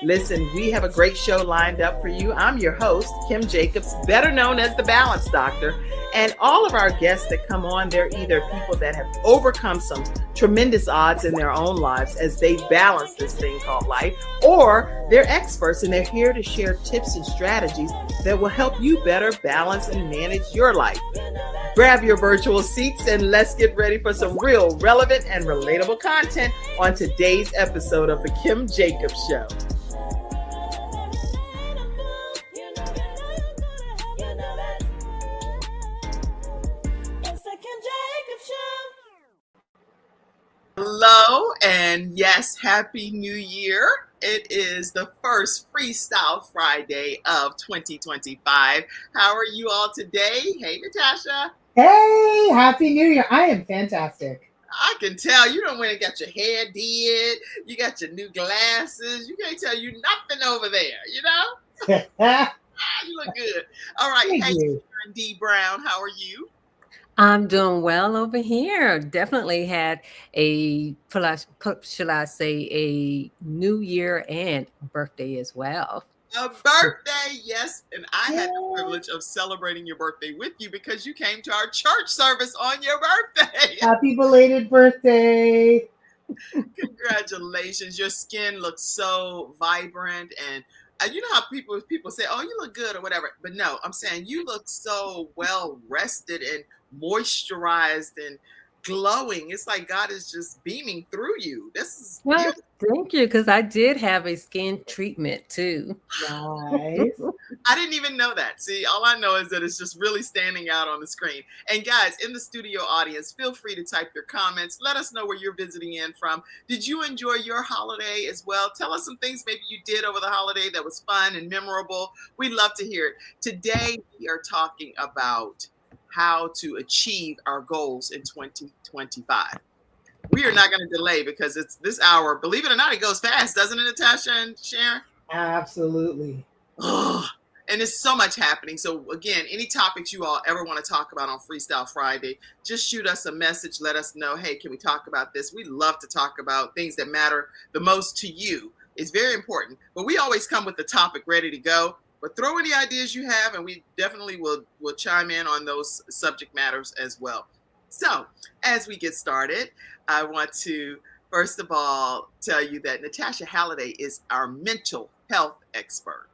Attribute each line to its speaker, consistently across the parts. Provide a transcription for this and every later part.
Speaker 1: Listen, we have a great show lined up for you. I'm your host, Kim Jacobs, better known as the Balance Doctor. And all of our guests that come on, they're either people that have overcome some tremendous odds in their own lives as they balance this thing called life, or they're experts and they're here to share tips and strategies that will help you better balance and manage your life. Grab your virtual seats and let's get ready for some real relevant and relatable content on today's episode of The Kim Jacobs Show. Hello, and yes, Happy New Year. It is the first Freestyle Friday of 2025. How are you all today? Hey, Natasha.
Speaker 2: Hey, Happy New Year. I am fantastic.
Speaker 1: I can tell you don't went and got your hair did. You got your new glasses. You can't tell you nothing over there, you know? You look good. All right.
Speaker 2: Thank
Speaker 1: Hey,
Speaker 2: you.
Speaker 1: Sharon D. Brown, how are you?
Speaker 3: I'm doing well over here. Definitely had shall I say, a New Year and birthday as well.
Speaker 1: A birthday, yes. And I had the privilege of celebrating your birthday with you because you came to our church service on your birthday.
Speaker 2: Happy belated birthday.
Speaker 1: Congratulations. Your skin looks so vibrant, and you know how people say, oh, you look good or whatever. But no, I'm saying you look so well rested and moisturized and glowing. It's like God is just beaming through you. This is
Speaker 3: Well, thank you, because I did have a skin treatment too.
Speaker 2: Nice.
Speaker 1: I didn't even know that. See, all I know is that it's just really standing out on the screen. And guys, in the studio audience, feel free to type your comments. Let us know where you're visiting in from. Did you enjoy your holiday as well? Tell us some things maybe you did over the holiday that was fun and memorable. We'd love to hear it. Today, we are talking about how to achieve our goals in 2025. We are not going to delay because it's this hour. Believe it or not, it goes fast, doesn't it, Natasha and Sharon?
Speaker 2: Absolutely.
Speaker 1: Oh, and there's so much happening. So again, any topics you all ever want to talk about on Freestyle Friday, just shoot us a message. Let us know, hey, can we talk about this? We love to talk about things that matter the most to you. It's very important. But we always come with the topic ready to go. But throw any ideas you have, and we definitely will chime in on those subject matters as well. So as we get started, I want to, first of all, tell you that Natasha Halliday is our mental health expert.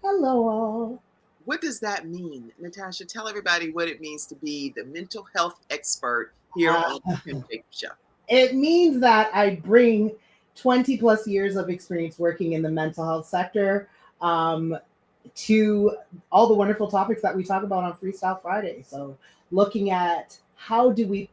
Speaker 2: Hello, all.
Speaker 1: What does that mean? Natasha, tell everybody what it means to be the mental health expert here on the Kim Jacobs Show.
Speaker 2: It means that I bring 20 plus years of experience working in the mental health sector to all the wonderful topics that we talk about on Freestyle Friday. So looking at how do we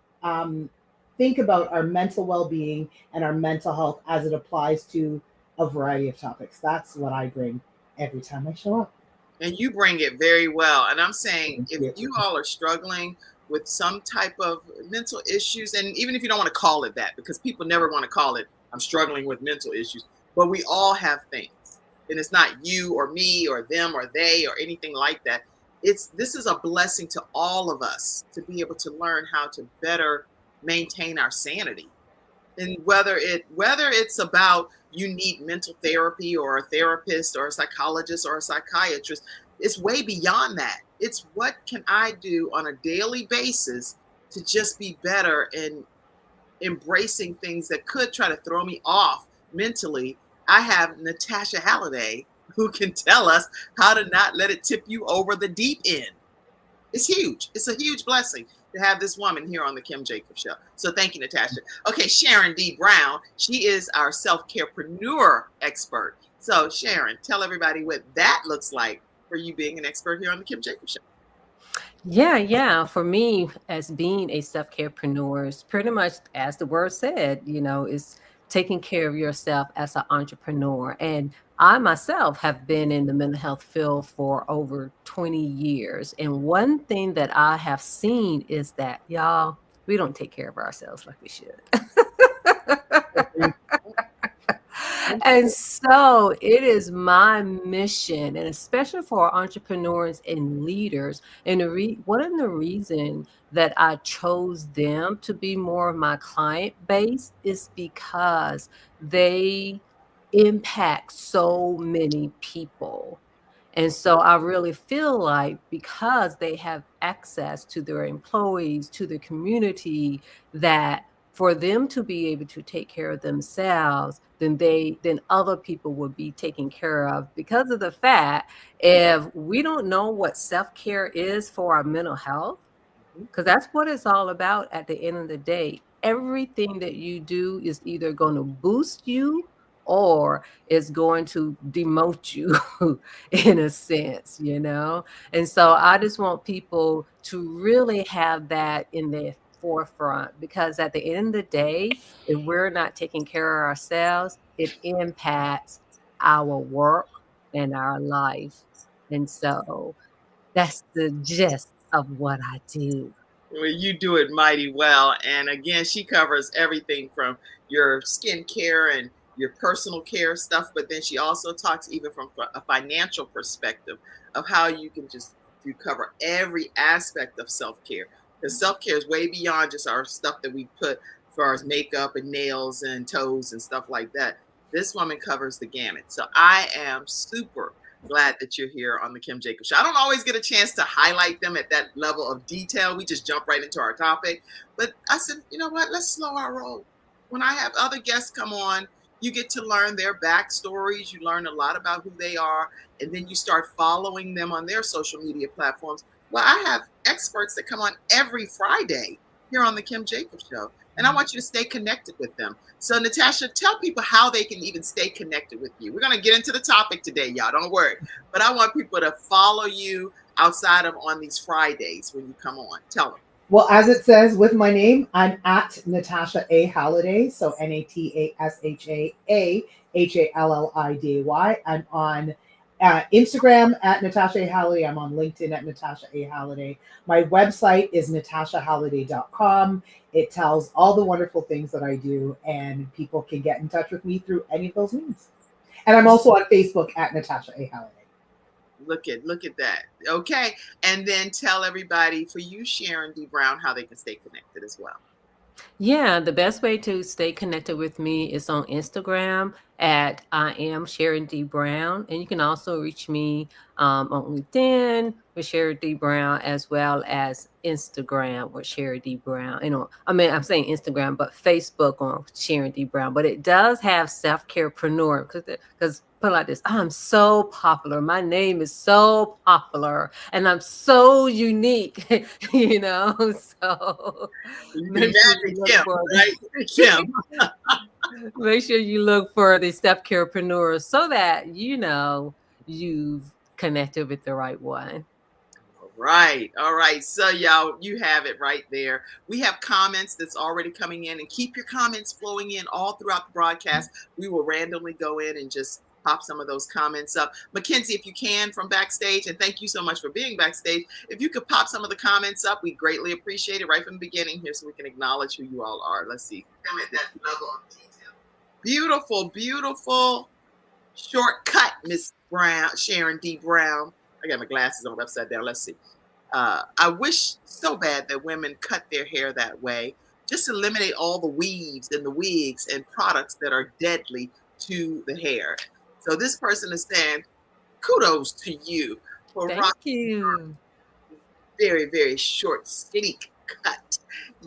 Speaker 2: think about our mental well-being and our mental health as it applies to a variety of topics. That's what I bring every time I show up.
Speaker 1: And you bring it very well. And I'm saying, if you all are struggling with some type of mental issues, and even if you don't want to call it that, because people never want to call it, I'm struggling with mental issues, but we all have things. And it's not you or me or them or they or anything like that. This is a blessing to all of us to be able to learn how to better maintain our sanity. And whether it's about you need mental therapy or a therapist or a psychologist or a psychiatrist, it's way beyond that. It's what can I do on a daily basis to just be better in embracing things that could try to throw me off mentally. I have Natasha Halliday who can tell us how to not let it tip you over the deep end. It's huge. It's a huge blessing to have this woman here on the Kim Jacobs Show. So thank you, Natasha. Okay, Sharon D. Brown. She is our self-carepreneur expert. So Sharon, tell everybody what that looks like for you being an expert here on the Kim Jacobs Show.
Speaker 3: Yeah. For me, as being a self-carepreneur, it's pretty much, as the word said, is taking care of yourself as an entrepreneur. And I myself have been in the mental health field for over 20 years. And one thing that I have seen is that, y'all, we don't take care of ourselves like we should. And so it is my mission, and especially for entrepreneurs and leaders. And one of the reasons that I chose them to be more of my client base is because they impacts so many people. And so I really feel like because they have access to their employees, to the community, that for them to be able to take care of themselves, then other people will be taken care of, because of the fact, if we don't know what self-care is for our mental health, because that's what it's all about at the end of the day. Everything that you do is either going to boost you or it's going to demote you in a sense, you know? And so I just want people to really have that in their forefront, because at the end of the day, if we're not taking care of ourselves, it impacts our work and our life. And so that's the gist of what I do.
Speaker 1: Well, you do it mighty well. And again, she covers everything from your skincare and your personal care stuff, but then she also talks even from a financial perspective of how you can just you cover every aspect of self-care. Because self-care is way beyond just our stuff that we put as far as makeup and nails and toes and stuff like that. This woman covers the gamut. So I am super glad that you're here on the Kim Jacobs Show. I don't always get a chance to highlight them at that level of detail. We just jump right into our topic. But I said, you know what? Let's slow our roll. When I have other guests come on, you get to learn their backstories. You learn a lot about who they are, and then you start following them on their social media platforms. Well, I have experts that come on every Friday here on the Kim Jacobs Show, and I want you to stay connected with them. So, Natasha, tell people how they can even stay connected with you. We're going to get into the topic today, y'all. Don't worry. But I want people to follow you outside of on these Fridays when you come on. Tell them.
Speaker 2: Well, as it says with my name, I'm at Natasha A. Halliday. So NATASHA I'm on Instagram at Natasha A. Halliday. I'm on LinkedIn at Natasha A. Halliday. My website is natashahalliday.com. It tells all the wonderful things that I do, and people can get in touch with me through any of those means. And I'm also on Facebook at Natasha A. Halliday.
Speaker 1: Look at that. Okay. And then tell everybody, for you, Sharon D. Brown, how they can stay connected as well.
Speaker 3: Yeah, the best way to stay connected with me is on Instagram at I am Sharon D. Brown. And you can also reach me on LinkedIn with Sharon D. Brown, as well as Instagram with Sharon D. Brown. I'm saying Instagram, but Facebook on Sharon D. Brown. But it does have Self-Carepreneur, because put it like this, I'm so popular. My name is so popular and I'm so unique, so
Speaker 1: You can
Speaker 3: make sure you
Speaker 1: imagine
Speaker 3: look
Speaker 1: Kim,
Speaker 3: for
Speaker 1: right? Kim.
Speaker 3: make sure you look for the Self-Carepreneur, so that you've connected with the right one.
Speaker 1: All right. So, y'all, you have it right there. We have comments that's already coming in, and keep your comments flowing in all throughout the broadcast. We will randomly go in and just pop some of those comments up. Mackenzie, if you can, from backstage, and thank you so much for being backstage. If you could pop some of the comments up, we greatly appreciate it right from the beginning here, so we can acknowledge who you all are. Let's see. Come at that level of detail. Beautiful, beautiful shortcut, Miss Brown, Sharon D. Brown. I got my glasses on upside down. Let's see. I wish so bad that women cut their hair that way. Just eliminate all the weaves and the wigs and products that are deadly to the hair. So this person is saying, kudos to you for
Speaker 3: Thank
Speaker 1: rocking
Speaker 3: you.
Speaker 1: very, very short, skinny cut.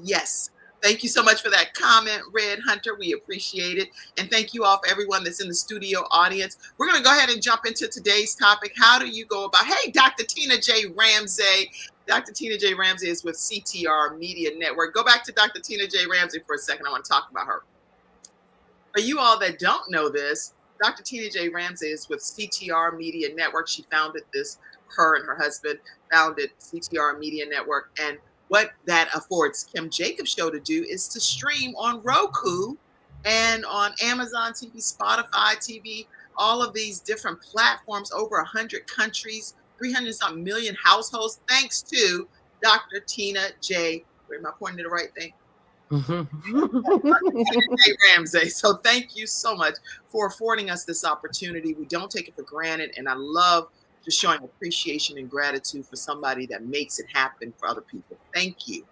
Speaker 1: Yes. Thank you so much for that comment, Red Hunter. We appreciate it. And thank you all for everyone that's in the studio audience. We're going to go ahead and jump into today's topic. How do you go about, hey, Dr. Tina J. Ramsey. Dr. Tina J. Ramsey is with CTR Media Network. Go back to Dr. Tina J. Ramsey for a second. I want to talk about her. For you all that don't know this, Dr. Tina J. Ramsey is with CTR Media Network. She founded this, her and her husband founded CTR Media Network. And what that affords Kim Jacobs Show to do is to stream on Roku and on Amazon TV, Spotify TV, all of these different platforms, over 100 countries, 300-something million households, thanks to Dr. Tina J. Am I pointing to the right thing? Hey, Ramsey. So thank you so much for affording us this opportunity. We don't take it for granted, and I love just showing appreciation and gratitude for somebody that makes it happen for other people. Thank you.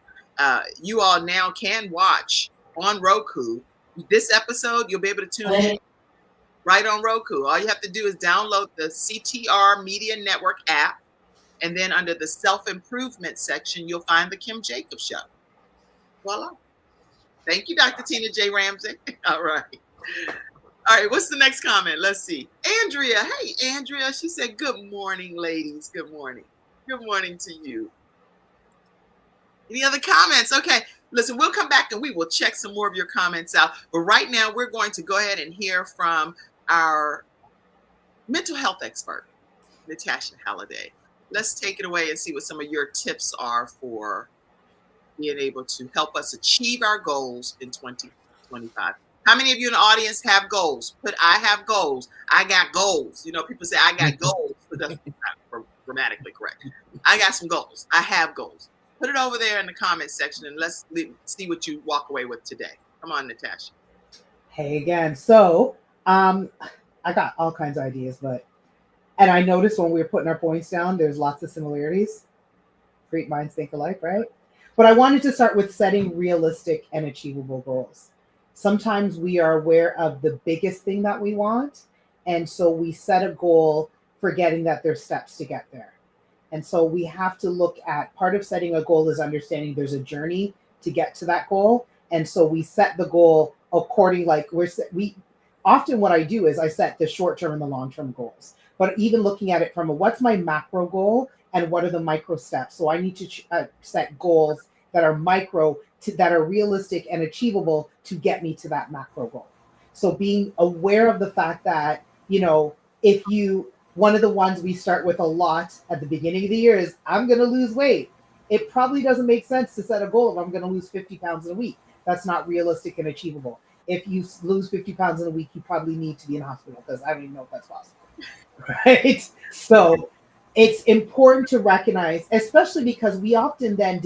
Speaker 1: You all now can watch on Roku this episode. You'll be able to tune in right on Roku. All you have to do is download the CTR Media Network app, and then under the self-improvement section, you'll find the Kim Jacobs Show. Voila. Thank you, Dr. Tina J. Ramsey. All right. All right, what's the next comment? Let's see. Andrea. Hey, Andrea. She said, good morning, ladies. Good morning. Good morning to you. Any other comments? Okay. Listen, we'll come back and we will check some more of your comments out. But right now, we're going to go ahead and hear from our mental health expert, Natasha Halliday. Let's take it away and see what some of your tips are for being able to help us achieve our goals in 2025. How many of you in the audience have goals? Put, I have goals. I got goals. You know, people say, I got goals, but that's not grammatically correct. I got some goals. I have goals. Put it over there in the comment section and let's see what you walk away with today. Come on, Natasha.
Speaker 2: Hey again. So I got all kinds of ideas, and I noticed when we were putting our points down, there's lots of similarities. Great minds think alike, right? But I wanted to start with setting realistic and achievable goals. Sometimes we are aware of the biggest thing that we want, and so we set a goal forgetting that there's steps to get there. And so we have to look at, part of setting a goal is understanding there's a journey to get to that goal. And so we set the goal according, like we often what I do is I set the short-term and the long-term goals. But even looking at it from what's my macro goal and what are the micro steps? So I need to set goals that are micro, that are realistic and achievable to get me to that macro goal. So being aware of the fact that, you know, one of the ones we start with a lot at the beginning of the year is, I'm going to lose weight. It probably doesn't make sense to set a goal of I'm going to lose 50 pounds in a week. That's not realistic and achievable. If you lose 50 pounds in a week, you probably need to be in the hospital, because I don't even know if that's possible. Right? So it's important to recognize, especially because we often then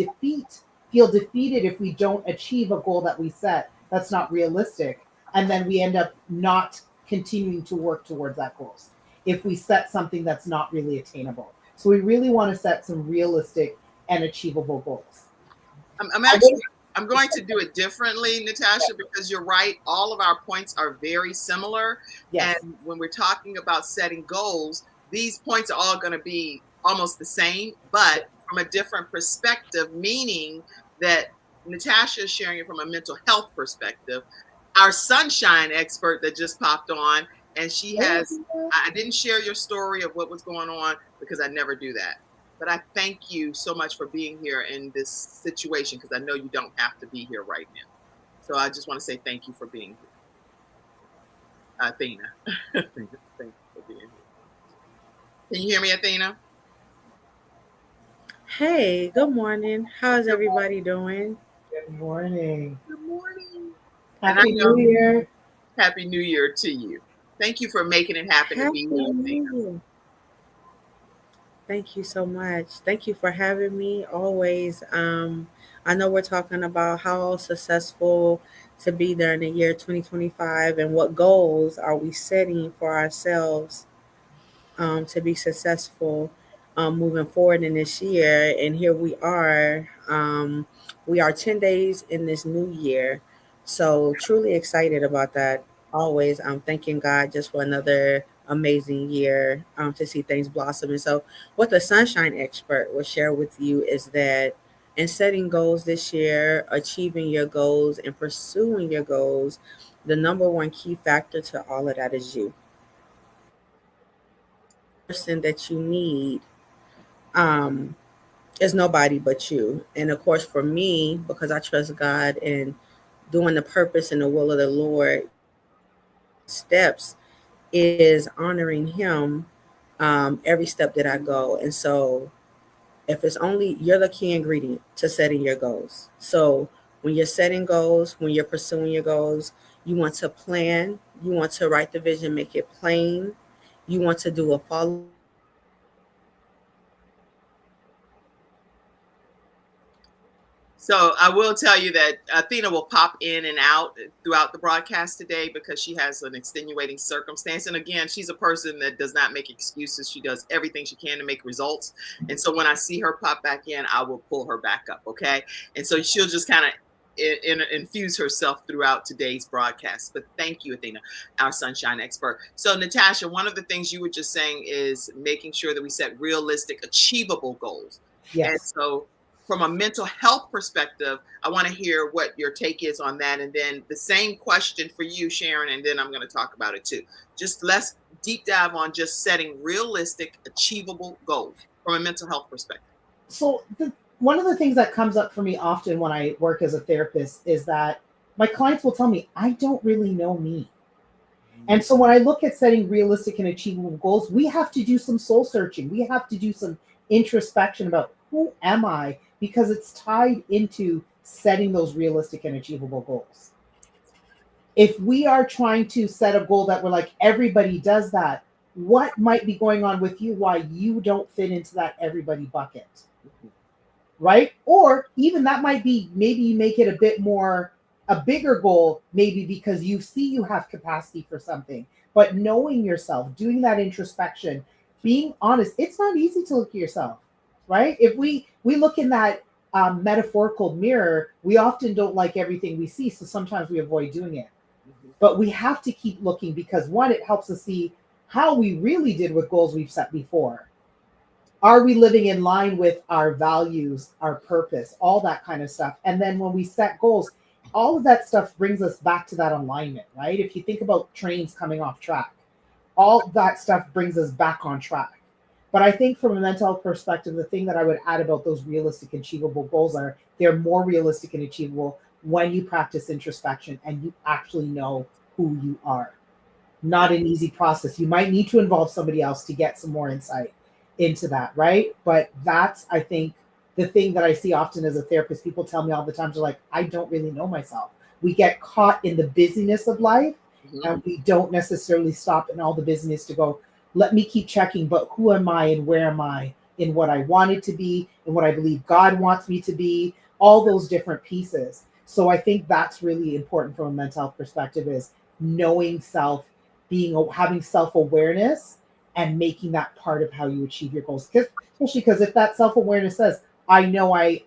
Speaker 2: feel defeated if we don't achieve a goal that we set that's not realistic. And then we end up not continuing to work towards that goal if we set something that's not really attainable. So we really want to set some realistic and achievable goals.
Speaker 1: I'm going to do it differently, Natasha, because you're right. All of our points are very similar. Yes. And when we're talking about setting goals, these points are all going to be almost the same, but from a different perspective, meaning that Natasha is sharing it from a mental health perspective. Our sunshine expert that just popped on, and she has, I didn't share your story of what was going on because I never do that. But I thank you so much for being here in this situation, because I know you don't have to be here right now. So I just want to say thank you for being here. Athena. Thank you for being here. Can you hear me, Athena?
Speaker 4: Hey, good morning. How's everybody doing?
Speaker 2: Good morning.
Speaker 1: Good morning.
Speaker 2: Happy New Year.
Speaker 1: Happy New Year to you. Thank you for making it happen to be here, Athena.
Speaker 4: Thank you so much. Thank you for having me always. I know we're talking about how successful to be there in the year 2025 and what goals are we setting for ourselves to be successful moving forward in this year. And here we are. We are 10 days in this new year. So truly excited about that. Always I'm thanking God just for another amazing year to see things blossom. And so what the sunshine expert will share with you is that in setting goals this year, achieving your goals and pursuing your goals, the number one key factor to all of that is you. The person that you need is nobody but you. And of course, for me, because I trust God and doing the purpose and the will of the Lord, steps is honoring Him every step that I go. And so if it's only, you're the key ingredient to setting your goals. So when you're setting goals, when you're pursuing your goals, you want to plan, you want to write the vision, make it plain, you want to do a follow.
Speaker 1: So I will tell you that Athena will pop in and out throughout the broadcast today because she has an extenuating circumstance. And again, she's a person that does not make excuses. She does everything she can to make results. And so when I see her pop back in, I will pull her back up. Okay. And so she'll just kind of infuse herself throughout today's broadcast. But thank you, Athena, our sunshine expert. So, Natasha, one of the things you were just saying is making sure that we set realistic, achievable goals. And
Speaker 2: Yes.
Speaker 1: so, from a mental health perspective, I want to hear what your take is on that. And then the same question for you, Sharon, and then I'm going to talk about it too. Just let's deep dive on just setting realistic, achievable goals from a mental health perspective.
Speaker 2: So one of the things that comes up for me often when I work as a therapist is that my clients will tell me, I don't really know me. And so when I look at setting realistic and achievable goals, we have to do some soul searching. We have to do some introspection about who am I, because it's tied into setting those realistic and achievable goals. If we are trying to set a goal that we're like, everybody does that, what might be going on with you why you don't fit into that everybody bucket? Right? Or even that might be, maybe you make it a bit more, a bigger goal, maybe because you see you have capacity for something. But knowing yourself, doing that introspection, being honest, it's not easy to look at yourself, right? If we look in that metaphorical mirror, we often don't like everything we see, so sometimes we avoid doing it. But we have to keep looking, because one, it helps us see how we really did with goals we've set before. Are we living in line with our values, our purpose, all that kind of stuff? And then when we set goals, all of that stuff brings us back to that alignment, right? If you think about trains coming off track, all that stuff brings us back on track. But I think from a mental health perspective, the thing that I would add about those realistic, achievable goals are they're more realistic and achievable when you practice introspection and you actually know who you are. Not an easy process. You might need to involve somebody else to get some more insight into that, right? But that's, I think, the thing that I see often as a therapist. People tell me all the time, they're like, I don't really know myself. We get caught in the busyness of life, and we don't necessarily stop in all the business to go, let me keep checking, but who am I and where am I in what I wanted to be and what I believe God wants me to be, all those different pieces. So I think that's really important from a mental health perspective, is knowing self, having self-awareness and making that part of how you achieve your goals. Especially because if that self-awareness says, I know I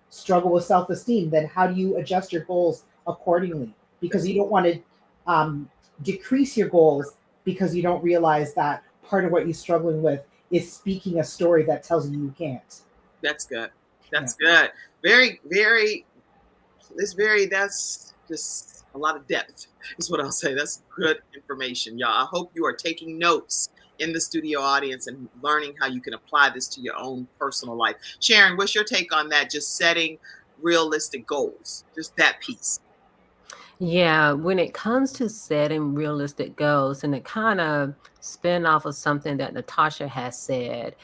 Speaker 2: struggle with self-esteem, then how do you adjust your goals accordingly? Because you don't want to decrease your goals because you don't realize that part of what you're struggling with is speaking a story that tells you you can't.
Speaker 1: That's good. That's good. Very, very, that's just a lot of depth is what I'll say. That's good information, y'all. I hope you are taking notes in the studio audience and learning how you can apply this to your own personal life. Sharon, what's your take on that? Just setting realistic goals, just that piece.
Speaker 3: Yeah, when it comes to setting realistic goals, and it kind of spin off of something that Natasha has said,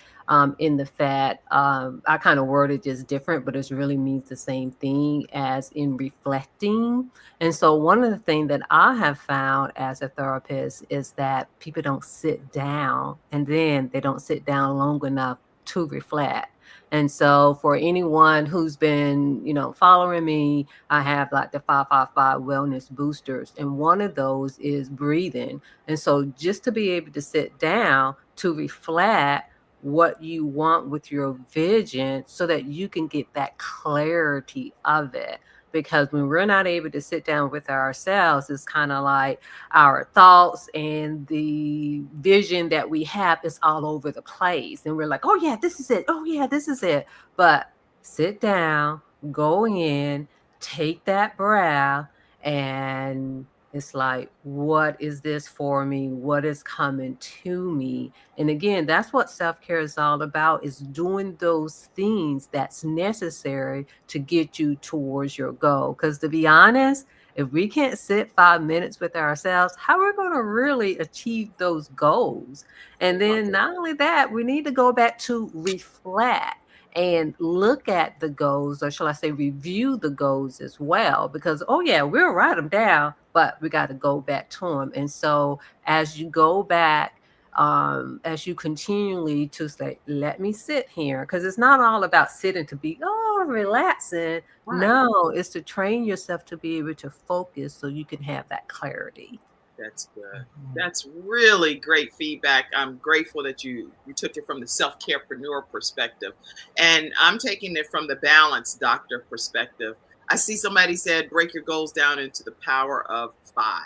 Speaker 3: in the fact, I kind of worded just different, but it really means the same thing as in reflecting. And so, one of the things that I have found as a therapist is that people don't sit down, and then they don't sit down long enough to reflect. And so, for anyone who's been, following me, I have like the 555 wellness boosters, and one of those is breathing. And so just to be able to sit down to reflect what you want with your vision so that you can get that clarity of it. Because when we're not able to sit down with ourselves, it's kind of like our thoughts and the vision that we have is all over the place. And we're like, oh, yeah, this is it. Oh, yeah, this is it. But sit down, go in, take that breath, and it's like, what is this for me? What is coming to me? And again, that's what self-care is all about, is doing those things that's necessary to get you towards your goal. Because to be honest, if we can't sit 5 minutes with ourselves, how are we going to really achieve those goals? And then not only that, we need to go back to reflect and look at the goals, or shall I say review the goals as well, because, oh yeah, we'll write them down, but we got to go back to them. And so as you go back, as you continually to say, let me sit here, because it's not all about sitting to be, relaxing.
Speaker 1: Right.
Speaker 3: No, it's to train yourself to be able to focus so you can have that clarity.
Speaker 1: That's good. That's really great feedback. I'm grateful that you took it from the self-carepreneur perspective. And I'm taking it from the balance doctor perspective. I see somebody said break your goals down into the power of 5.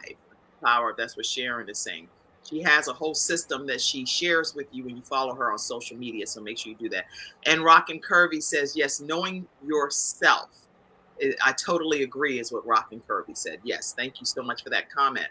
Speaker 1: Power, that's what Sharon is saying. She has a whole system that she shares with you when you follow her on social media. So make sure you do that. And Rockin' Curvy says, yes, knowing yourself. I totally agree, is what Rockin' Curvy said. Yes, thank you so much for that comment.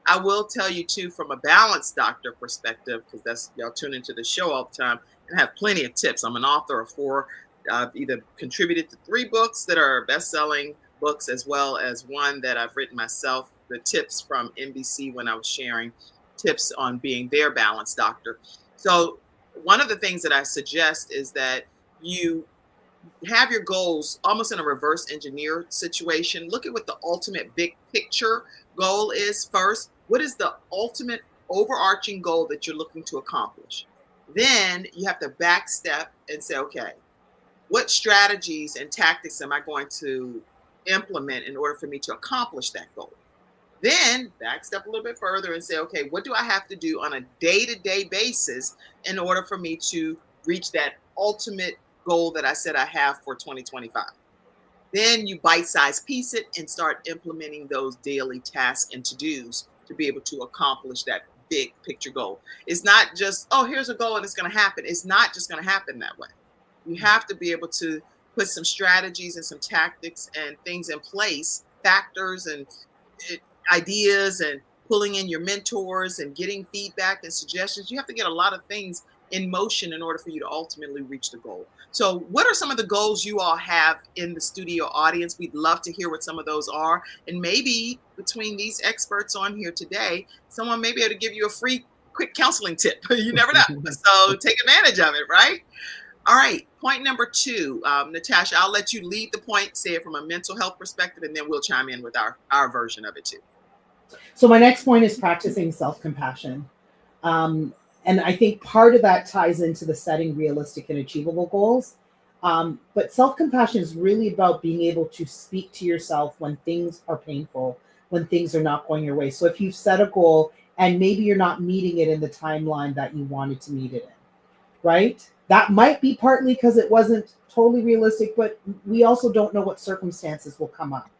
Speaker 1: I will tell you too, from a balanced doctor perspective, because that's y'all tune into the show all the time, and I have plenty of tips. I'm an author of 4. I've either contributed to 3 books that are best-selling books, as well as one that I've written myself. The tips from NBC when I was sharing tips on being their balanced doctor. So one of the things that I suggest is that you have your goals almost in a reverse engineer situation. Look at what the ultimate big picture goal is first. What is the ultimate overarching goal that you're looking to accomplish? Then you have to back step and say, okay, what strategies and tactics am I going to implement in order for me to accomplish that goal? Then back step a little bit further and say, okay, what do I have to do on a day-to-day basis in order for me to reach that ultimate goal that I said I have for 2025? Then you bite-size piece it and start implementing those daily tasks and to-dos to be able to accomplish that big picture goal. It's not just, oh, here's a goal and it's going to happen. It's not just going to happen that way. You have to be able to put some strategies and some tactics and things in place, factors and ideas, and pulling in your mentors and getting feedback and suggestions. You have to get a lot of things in motion in order for you to ultimately reach the goal. So what are some of the goals you all have in the studio audience? We'd love to hear what some of those are. And maybe between these experts on here today, someone may be able to give you a free quick counseling tip. You never know. So take advantage of it, right? All right. Point number 2, Natasha, I'll let you lead the point, say it from a mental health perspective, and then we'll chime in with our version of it too.
Speaker 2: So my next point is practicing self-compassion. And I think part of that ties into the setting realistic and achievable goals. But self-compassion is really about being able to speak to yourself when things are painful, when things are not going your way. So if you've set a goal and maybe you're not meeting it in the timeline that you wanted to meet it in, right? That might be partly because it wasn't totally realistic, but we also don't know what circumstances will come up.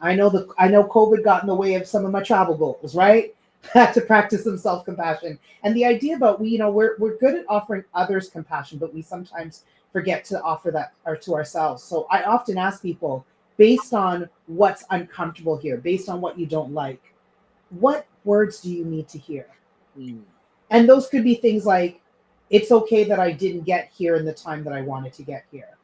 Speaker 2: I know COVID got in the way of some of my travel goals, right? I had to practice some self-compassion. And the idea about we're good at offering others compassion, but we sometimes forget to offer that to ourselves. So I often ask people, based on what's uncomfortable here, based on what you don't like, what words do you need to hear? And those could be things like, it's okay that I didn't get here in the time that I wanted to get here,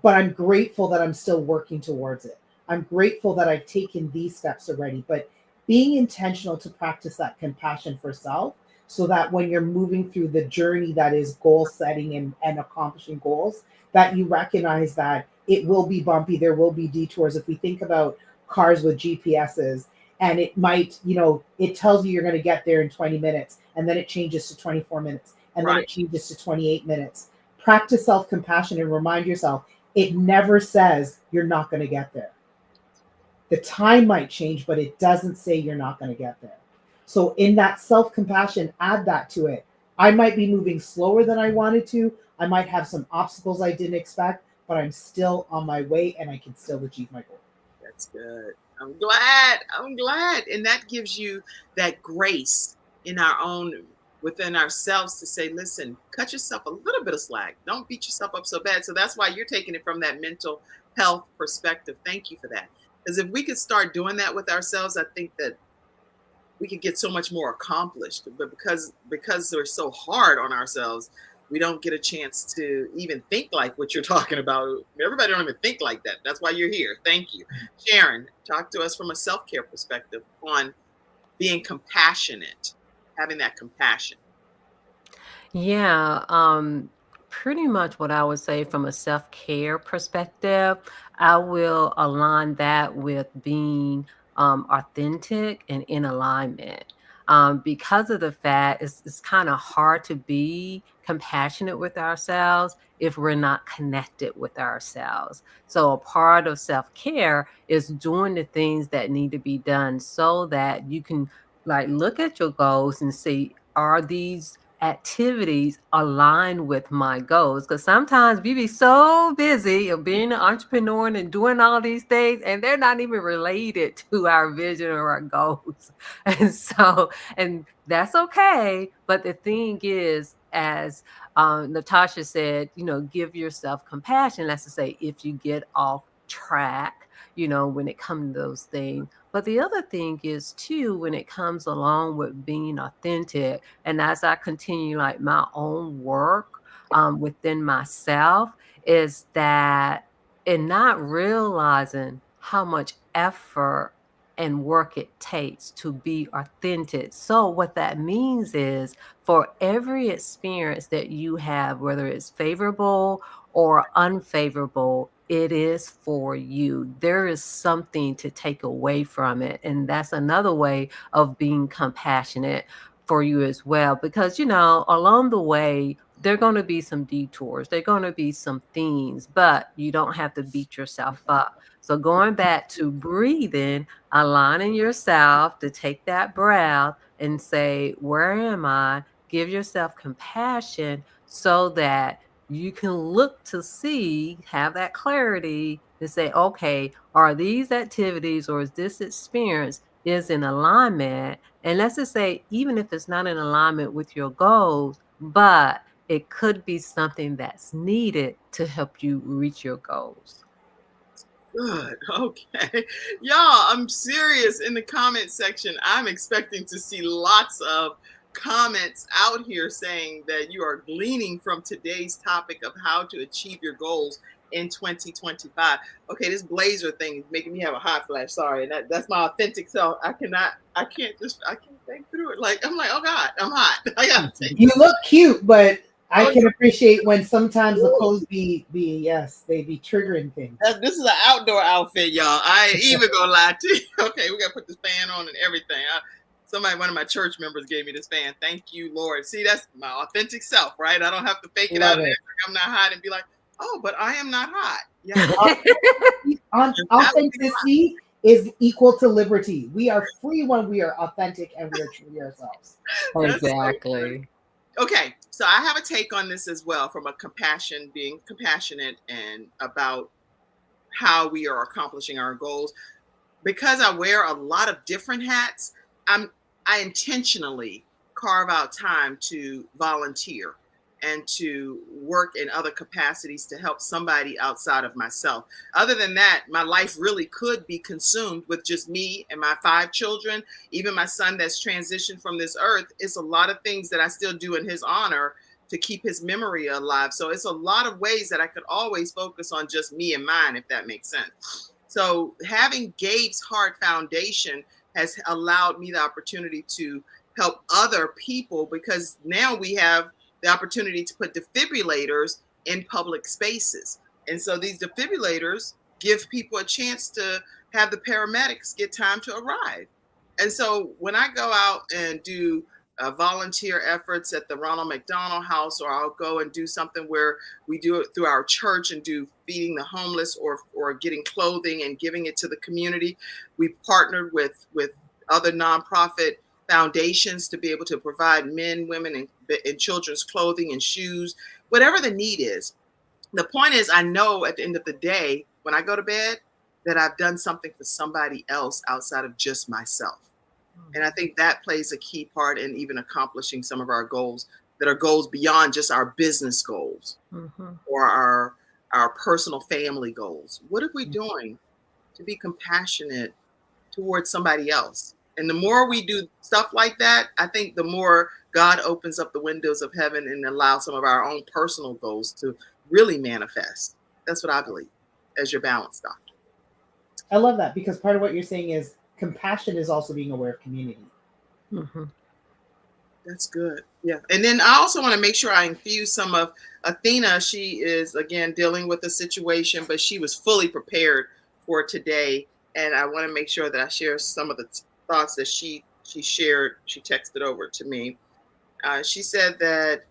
Speaker 2: but I'm grateful that I'm still working towards it. I'm grateful that I've taken these steps already, but being intentional to practice that compassion for self, so that when you're moving through the journey that is goal setting and accomplishing goals, that you recognize that it will be bumpy, there will be detours. If we think about cars with GPSs, and it might, it tells you you're going to get there in 20 minutes, and then it changes to 24 minutes, and then it changes to 28 minutes. Practice self-compassion and remind yourself, it never says you're not going to get there. The time might change, but it doesn't say you're not going to get there. So in that self-compassion, add that to it. I might be moving slower than I wanted to. I might have some obstacles I didn't expect, but I'm still on my way and I can still achieve my goal.
Speaker 1: That's good. I'm glad. And that gives you that grace within ourselves to say, listen, cut yourself a little bit of slack. Don't beat yourself up so bad. So that's why you're taking it from that mental health perspective. Thank you for that. Because if we could start doing that with ourselves, I think that we could get so much more accomplished. But because we're so hard on ourselves, we don't get a chance to even think like what you're talking about. Everybody don't even think like that. That's why you're here. Thank you. Sharon, talk to us from a self-care perspective on being compassionate, having that compassion.
Speaker 3: Yeah, pretty much what I would say from a self-care perspective, I will align that with being authentic and in alignment. Because of the fact it's kind of hard to be compassionate with ourselves if we're not connected with ourselves. So a part of self-care is doing the things that need to be done so that you can like look at your goals and see, are these activities align with my goals? Because sometimes we be so busy of being an entrepreneur and doing all these things, and they're not even related to our vision or our goals. And that's okay. But the thing is, as Natasha said, give yourself compassion. That's to say, if you get off track, when it comes to those things. But the other thing is too, when it comes along with being authentic, and as I continue like my own work within myself, is that in not realizing how much effort and work it takes to be authentic. So what that means is, for every experience that you have, whether it's favorable or unfavorable, it is for you. There is something to take away from it. And that's another way of being compassionate for you as well. Because, along the way, there are going to be some detours, there are going to be some things, but you don't have to beat yourself up. So going back to breathing, aligning yourself to take that breath and say, where am I? Give yourself compassion so that you can look to see, have that clarity to say, okay, are these activities or is this experience is in alignment? And let's just say, even if it's not in alignment with your goals, but it could be something that's needed to help you reach your goals.
Speaker 1: Good. Okay. Y'all, I'm serious. In the comment section, I'm expecting to see lots of comments out here saying that you are gleaning from today's topic of how to achieve your goals in 2025. Okay, this blazer thing is making me have a hot flash. Sorry. That's my authentic self. I can't think through it. Like, I'm like, oh God, I'm hot. I gotta take
Speaker 2: You look cute, but I
Speaker 1: Oh,
Speaker 2: can appreciate when sometimes the clothes be yes, they be triggering things.
Speaker 1: This is an outdoor outfit, y'all. I ain't even gonna lie to you. Okay, we gotta put this fan on and everything. One of my church members gave me this fan. Thank you, Lord. See, that's my authentic self, right? I don't have to fake it out there. I'm not hot and be like, oh, but I am not hot. Yeah.
Speaker 2: Authenticity is equal to liberty. We are free when we are authentic and we are true to ourselves.
Speaker 3: Exactly.
Speaker 1: Okay, so I have a take on this as well, from being compassionate and about how we are accomplishing our goals. Because I wear a lot of different hats, I intentionally carve out time to volunteer and to work in other capacities to help somebody outside of myself. Other than that, my life really could be consumed with just me and my 5 children, even my son that's transitioned from this earth. It's a lot of things that I still do in his honor to keep his memory alive. So it's a lot of ways that I could always focus on just me and mine, if that makes sense. So having Gabe's Heart Foundation has allowed me the opportunity to help other people, because now we have the opportunity to put defibrillators in public spaces. And so these defibrillators give people a chance to have the paramedics get time to arrive. And so when I go out and do volunteer efforts at the Ronald McDonald House, or I'll go and do something where we do it through our church and do feeding the homeless, or getting clothing and giving it to the community. We've partnered with other nonprofit foundations to be able to provide men, women, and children's clothing and shoes, whatever the need is. The point is, I know at the end of the day, when I go to bed, that I've done something for somebody else outside of just myself. And I think that plays a key part in even accomplishing some of our goals, that are goals beyond just our business goals or our personal family goals. What are we doing to be compassionate towards somebody else? And the more we do stuff like that, I think the more God opens up the windows of heaven and allows some of our own personal goals to really manifest. That's what I believe as your balance doctor.
Speaker 2: I love that, because part of what you're saying is compassion is also being aware of community.
Speaker 1: That's good. Yeah. And then I also want to make sure I infuse some of Athena. She is, again, dealing with a situation, but she was fully prepared for today. And I want to make sure that I share some of the thoughts that she shared. She texted over to me. She said that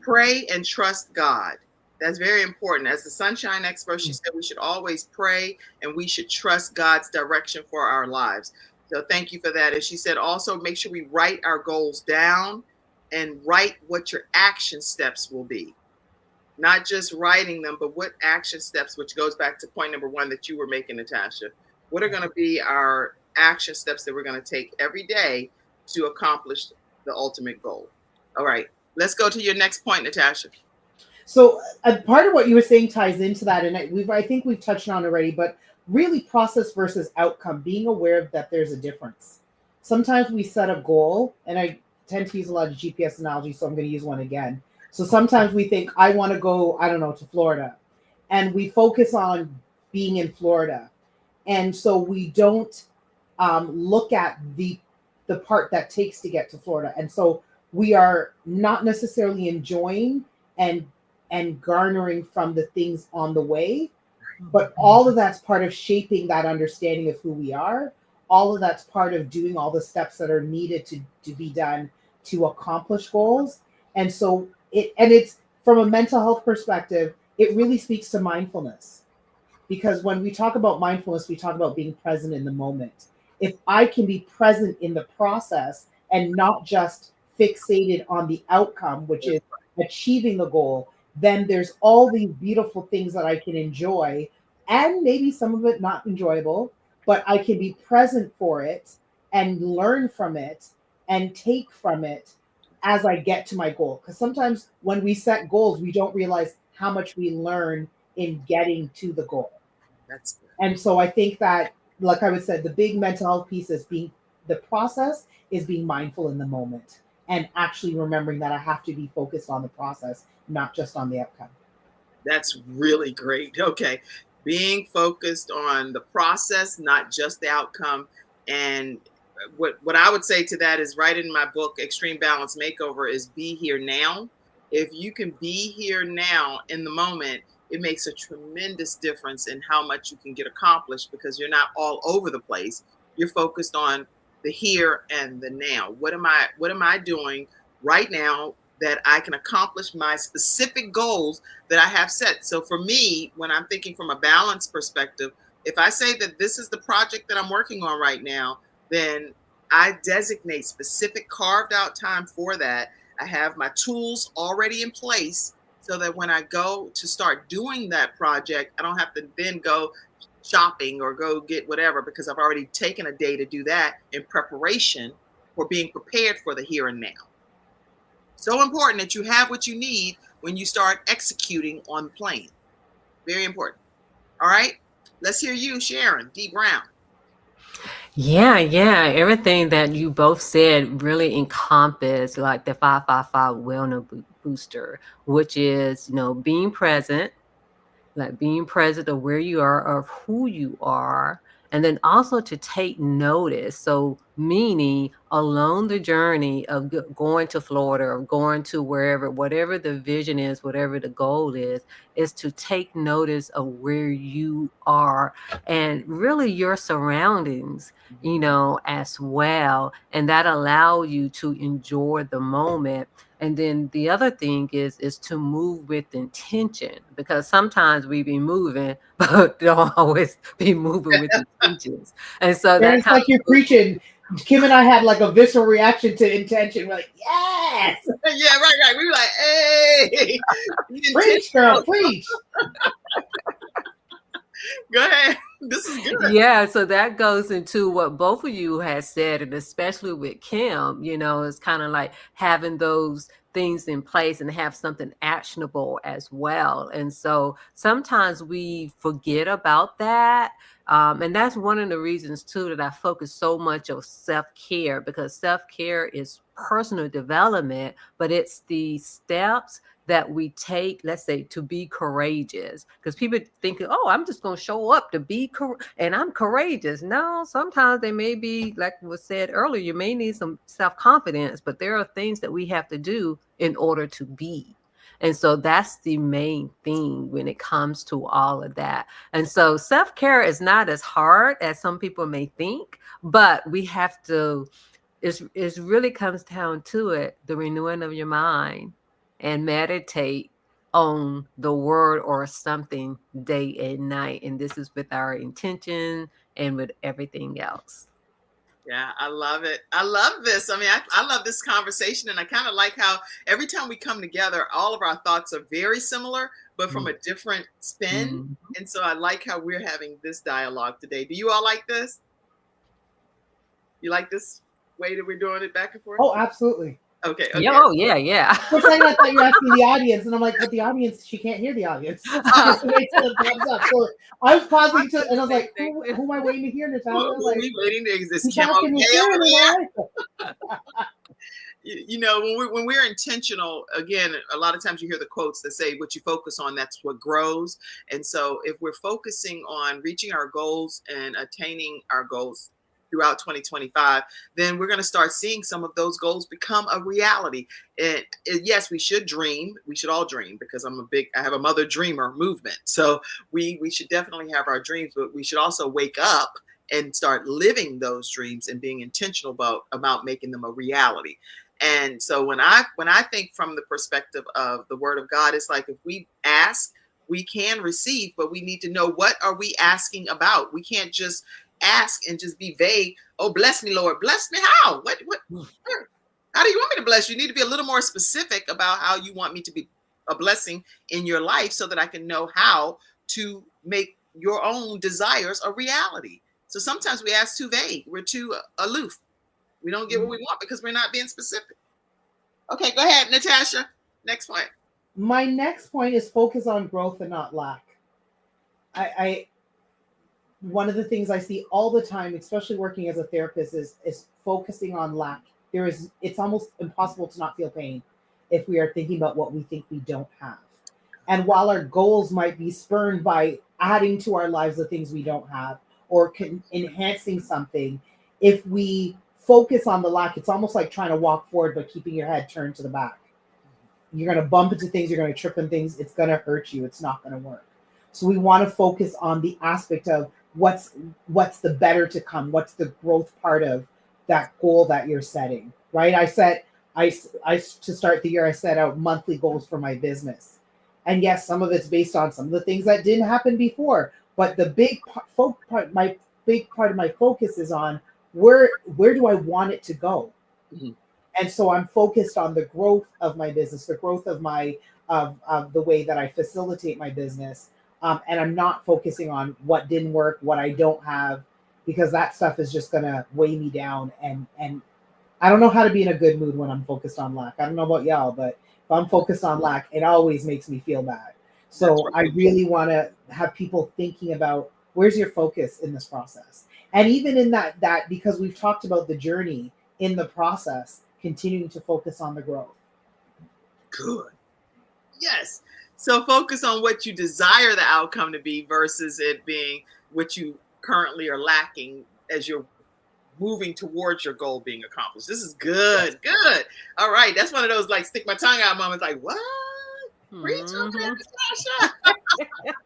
Speaker 1: pray and trust God. That's very important. As the sunshine expert, she said we should always pray and we should trust God's direction for our lives. So thank you for that. And she said also make sure we write our goals down and write what your action steps will be. Not just writing them, but what action steps, which goes back to point number one that you were making, Natasha. What are going to be our action steps that we're going to take every day to accomplish the ultimate goal? All right, let's go to your next point, Natasha.
Speaker 2: So part of what you were saying ties into that, and I think we've touched on already, but really process versus outcome, being aware of that there's a difference. Sometimes we set a goal, and I tend to use a lot of GPS analogies, so I'm going to use one again. So sometimes we think, I want to go, I don't know, to Florida, and we focus on being in Florida, and so we don't look at the part that takes to get to Florida, and so we are not necessarily enjoying and garnering from the things on the way. But all of that's part of shaping that understanding of who we are. All of that's part of doing all the steps that are needed to be done to accomplish goals. And so it's from a mental health perspective, it really speaks to mindfulness. Because when we talk about mindfulness, we talk about being present in the moment. If I can be present in the process and not just fixated on the outcome, which is achieving the goal, then there's all these beautiful things that I can enjoy, and maybe some of it not enjoyable, but I can be present for it and learn from it and take from it as I get to my goal. Because sometimes when we set goals, we don't realize how much we learn in getting to the goal.
Speaker 1: That's good.
Speaker 2: And so I think that, like I would say, the big mental health piece is the process is being mindful in the moment and actually remembering that I have to be focused on the process, not just on the outcome.
Speaker 1: That's really great. Okay. Being focused on the process, not just the outcome. And what I would say to that is, right in my book, Extreme Balance Makeover, is be here now. If you can be here now in the moment, it makes a tremendous difference in how much you can get accomplished, because you're not all over the place. You're focused on the here and the now. What am I doing right now that I can accomplish my specific goals that I have set? So for me, when I'm thinking from a balance perspective, if I say that this is the project that I'm working on right now, then I designate specific carved out time for that. I have my tools already in place so that when I go to start doing that project, I don't have to then go shopping or go get whatever, because I've already taken a day to do that in preparation for being prepared for the here and now. So important that you have what you need when you start executing on the plan. Very important. All right. Let's hear you, Sharon D. Brown.
Speaker 3: Yeah. Everything that you both said really encompass like the 555 wellness booster, which is, being present, like being present of where you are, of who you are, and then also to take notice. So meaning along the journey of going to Florida or going to wherever, whatever the vision is, whatever the goal is to take notice of where you are and really your surroundings, as well. And that allow you to enjoy the moment. And then the other thing is to move with intention, because sometimes we be moving, but don't always be moving with intentions. And so that
Speaker 2: It's like you're preaching. Kim and I had like a visceral reaction to intention. We're like, yes.
Speaker 1: Yeah, right. We were like, hey,
Speaker 2: Preach, girl, preach.
Speaker 1: Go ahead. This is good.
Speaker 3: Yeah, so that goes into what both of you had said, and especially with Kim, it's kind of like having those things in place and have something actionable as well. And so sometimes we forget about that. And that's one of the reasons too that I focus so much on self-care, because self-care is personal development, but it's the steps that we take, let's say, to be courageous. Because people think, oh, I'm just going to show up to be and I'm courageous. No, sometimes they may be, like was said earlier, you may need some self-confidence, but there are things that we have to do in order to be. And so that's the main thing when it comes to all of that. And so self-care is not as hard as some people may think, but we have to, it really comes down to it, the renewing of your mind, and meditate on the word or something day and night. And this is with our intention and with everything else.
Speaker 1: Yeah, I love it. I love this. I mean, I love this conversation, and I kind of like how every time we come together, all of our thoughts are very similar, but from a different spin.
Speaker 3: Mm.
Speaker 1: And so I like how we're having this dialogue today. Do you all like this? You like this way that we're doing it back and forth?
Speaker 2: Oh, absolutely.
Speaker 1: Okay,
Speaker 3: Yeah,
Speaker 1: okay.
Speaker 3: oh yeah, yeah.
Speaker 2: For a second, I thought you were asking the audience, and I'm like, but the audience, she can't hear the audience. Just wait till it comes up. So I was pausing to, and I was like, who am I waiting to hear, Natasha?
Speaker 1: Who
Speaker 2: Like,
Speaker 1: we waiting to exist? Kim
Speaker 2: Natasha, can you
Speaker 1: okay
Speaker 2: hear
Speaker 1: over
Speaker 2: it?
Speaker 1: there?
Speaker 2: All right.
Speaker 1: You know, when we're intentional, again, a lot of times you hear the quotes that say what you focus on, that's what grows. And so if we're focusing on reaching our goals and attaining our goals throughout 2025, then we're going to start seeing some of those goals become a reality. And yes, we should dream. We should all dream, because I have a mother dreamer movement. So we should definitely have our dreams, but we should also wake up and start living those dreams and being intentional about making them a reality. And so when I think from the perspective of the word of God, it's like, if we ask, we can receive, but we need to know, what are we asking about? We can't just ask and just be vague. Oh, bless me, Lord. Bless me how? What how do you want me to bless you? You need to be a little more specific about how you want me to be a blessing in your life, so that I can know how to make your own desires a reality. So sometimes we ask too vague. We're too aloof. We don't get what we want because we're not being specific. Okay, go ahead, Natasha. Next point.
Speaker 2: My next point is focus on growth and not lack. I one of the things I see all the time, especially working as a therapist, is focusing on lack. It's almost impossible to not feel pain if we are thinking about what we think we don't have. And while our goals might be spurned by adding to our lives the things we don't have, or enhancing something, if we focus on the lack, it's almost like trying to walk forward but keeping your head turned to the back. You're going to bump into things, you're going to trip on things, it's going to hurt you, it's not going to work. So we want to focus on the aspect of what's the better to come, what's the growth part of that goal that you're setting, right? I to start the year, I set out monthly goals for my business. And yes, some of it's based on some of the things that didn't happen before, but the big part of my focus is on where do I want it to go?
Speaker 1: Mm-hmm.
Speaker 2: And so I'm focused on the growth of my business, the growth of my of the way that I facilitate my business. And I'm not focusing on what didn't work, what I don't have, because that stuff is just gonna weigh me down. And I don't know how to be in a good mood when I'm focused on lack. I don't know about y'all, but if I'm focused on lack, it always makes me feel bad. So I really want to have people thinking about, where's your focus in this process? And even in that because we've talked about the journey, in the process, continuing to focus on the growth.
Speaker 1: Good. Yes. So focus on what you desire the outcome to be versus it being what you currently are lacking as you're moving towards your goal being accomplished. This is good. Yes. Good. All right. That's one of those like stick my tongue out moments, like, what? Preach over there, Natasha.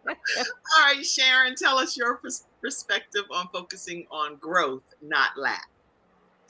Speaker 1: All right, Sharon, tell us your perspective on focusing on growth, not lack.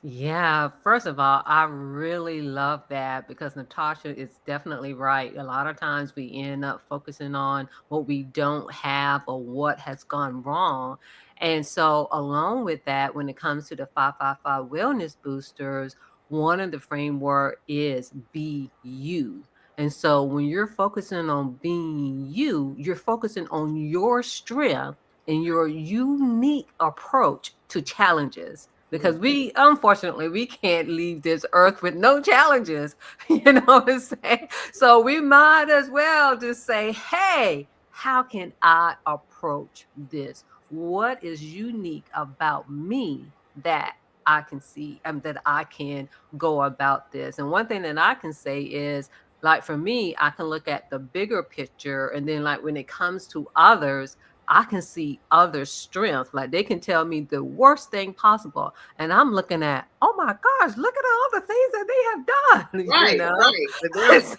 Speaker 3: Yeah, first of all, I really love that, because Natasha is definitely right. A lot of times we end up focusing on what we don't have or what has gone wrong. And so, along with that, when it comes to the 555 Wellness Boosters, one of the framework is be you. And so, when you're focusing on being you, you're focusing on your strength and your unique approach to challenges, because we, unfortunately, we can't leave this earth with no challenges. You know what I'm saying? So we might as well just say, hey, how can I approach this? What is unique about me that I can see, that I can go about this? And one thing that I can say is, like, for me, I can look at the bigger picture, and then, like, when it comes to others, I can see other strength. Like, they can tell me the worst thing possible, and I'm looking at, oh my gosh, look at all the things that they have done.
Speaker 1: Right,
Speaker 3: you know?
Speaker 1: right. So,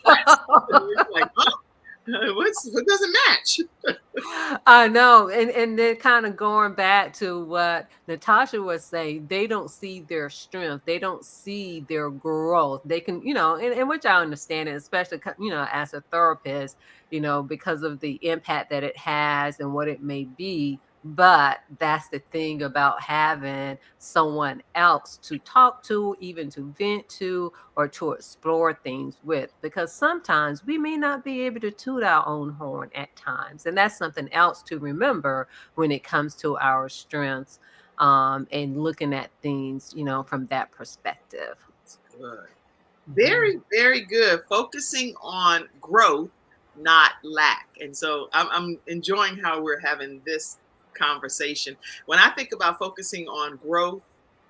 Speaker 1: like, oh, what doesn't match?
Speaker 3: I know. And then kind of going back to what Natasha was saying, they don't see their strength. They don't see their growth. They can, and which I understand it, especially, as a therapist, because of the impact that it has and what it may be. But that's the thing about having someone else to talk to, even to vent to, or to explore things with, because sometimes we may not be able to toot our own horn at times. And that's something else to remember when it comes to our strengths, and looking at things, from that perspective.
Speaker 1: Good.
Speaker 3: Mhm.
Speaker 1: Very, very good. Focusing on growth, not lack. And so I'm enjoying how we're having this conversation. When I think about focusing on growth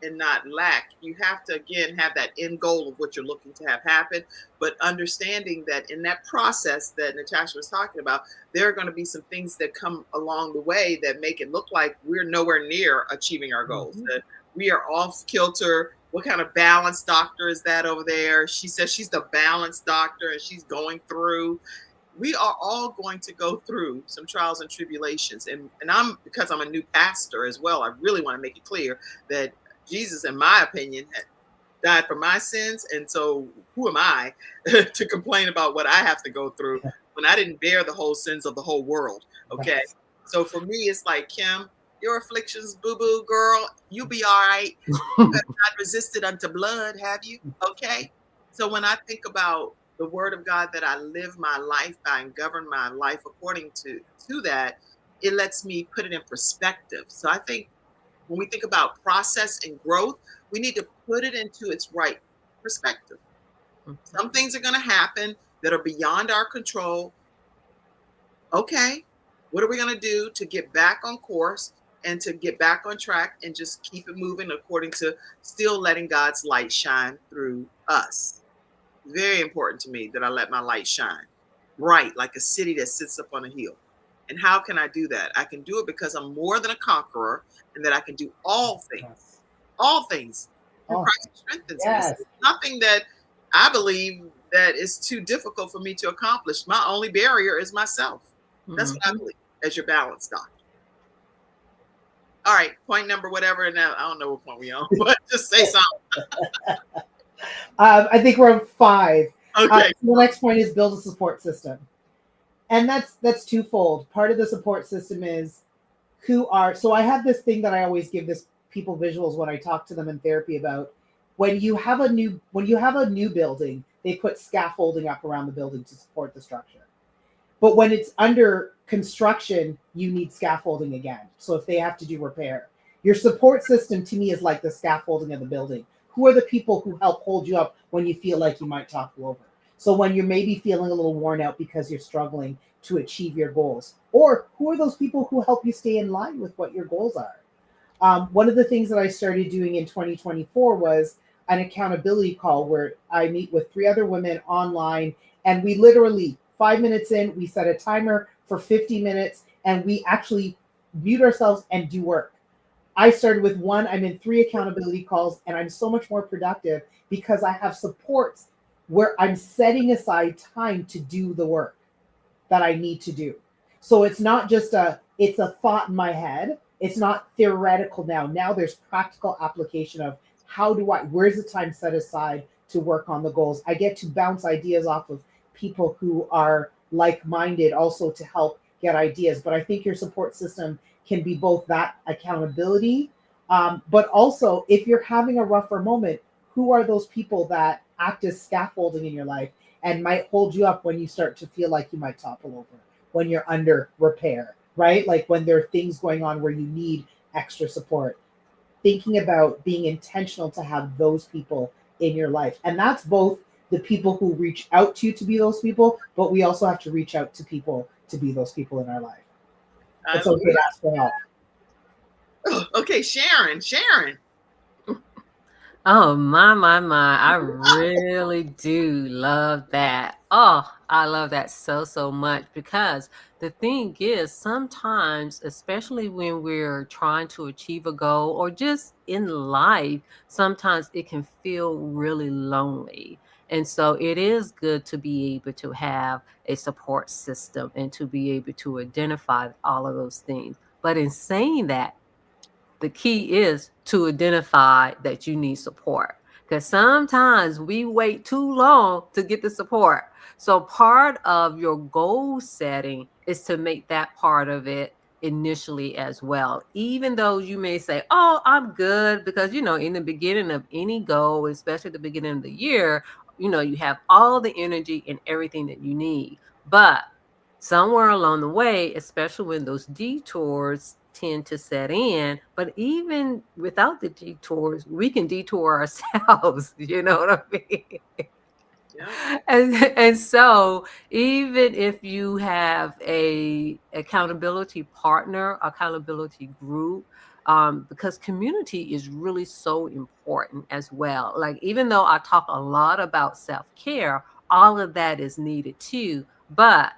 Speaker 1: and not lack, you have to, again, have that end goal of what you're looking to have happen, but understanding that in that process that Natasha was talking about, there are going to be some things that come along the way that make it look like we're nowhere near achieving our goals,
Speaker 2: Mhm.
Speaker 1: that we are off kilter. What kind of balance doctor is that over there? She says she's the balance doctor and she's going through. We are all going to go through some trials and tribulations. And I'm, because I'm a new pastor as well, I really want to make it clear that Jesus, in my opinion, died for my sins. And so who am I to complain about what I have to go through when I didn't bear the whole sins of the whole world? Okay.
Speaker 2: Yes.
Speaker 1: So for me, it's like, Kim, your afflictions, boo boo girl, you'll be all right. You have not resisted unto blood, have you? Okay. So when I think about the word of God that I live my life by and govern my life according to that, it lets me put it in perspective. So I think when we think about process and growth, we need to put it into its right perspective. Some things are going to happen that are beyond our control. Okay, what are we going to do to get back on course and to get back on track and just keep it moving according to still letting God's light shine through us? Very important to me that I let my light shine bright like a city that sits up on a hill. And how can I do that? I can do it because I'm more than a conqueror and that I can do
Speaker 2: Yes.
Speaker 1: all things through
Speaker 2: Oh,
Speaker 1: Christ who strengthens me. So
Speaker 2: yes.
Speaker 1: there's nothing that I believe that is too difficult for me to accomplish. My only barrier is myself. That's what I
Speaker 3: Mhm.
Speaker 1: believe as your balance doctor. All right, point number whatever. And now I don't know what point we on, but just say something.
Speaker 2: I think we're on 5.
Speaker 1: Okay.
Speaker 2: The next point is build a support system, and that's twofold. Part of the support system is who are. So I have this thing that I always give this people visuals when I talk to them in therapy about when you have a new building, they put scaffolding up around the building to support the structure. But when it's under construction, you need scaffolding again. So if they have to do repair, your support system to me is like the scaffolding of the building. Who are the people who help hold you up when you feel like you might topple over? So when you're maybe feeling a little worn out because you're struggling to achieve your goals, or who are those people who help you stay in line with what your goals are? One of the things that I started doing in 2024 was an accountability call where I meet with 3 other women online, and we literally 5 minutes in, we set a timer for 50 minutes, and we actually mute ourselves and do work. I started with one. I'm in 3 accountability calls, and I'm so much more productive because I have supports where I'm setting aside time to do the work that I need to do. So it's not just it's a thought in my head. It's not theoretical now. Now there's practical application of where's the time set aside to work on the goals. I get to bounce ideas off of people who are like-minded also to help get ideas. But I think your support system can be both that accountability, but also if you're having a rougher moment, who are those people that act as scaffolding in your life and might hold you up when you start to feel like you might topple over, when you're under repair, right? Like when there are things going on where you need extra support. Thinking about being intentional to have those people in your life. And that's both the people who reach out to you to be those people, but we also have to reach out to people to be those people in our life.
Speaker 1: I
Speaker 2: It's okay
Speaker 1: agree.
Speaker 2: to ask for help.
Speaker 1: Okay, Sharon. Sharon.
Speaker 3: Oh, my. I really do love that. Oh, I love that so, so much, because the thing is, sometimes, especially when we're trying to achieve a goal or just in life, sometimes it can feel really lonely. And so it is good to be able to have a support system and to be able to identify all of those things. But in saying that, the key is to identify that you need support, because sometimes we wait too long to get the support. So part of your goal setting is to make that part of it initially as well. Even though you may say, oh, I'm good, because, in the beginning of any goal, especially the beginning of the year, you have all the energy and everything that you need. But somewhere along the way, especially when those detours tend to set in, but even without the detours, we can detour ourselves. You know what I mean?
Speaker 1: Yeah.
Speaker 3: And so even if you have a accountability partner, accountability group, because community is really so important as well. Like, even though I talk a lot about self-care, all of that is needed too. But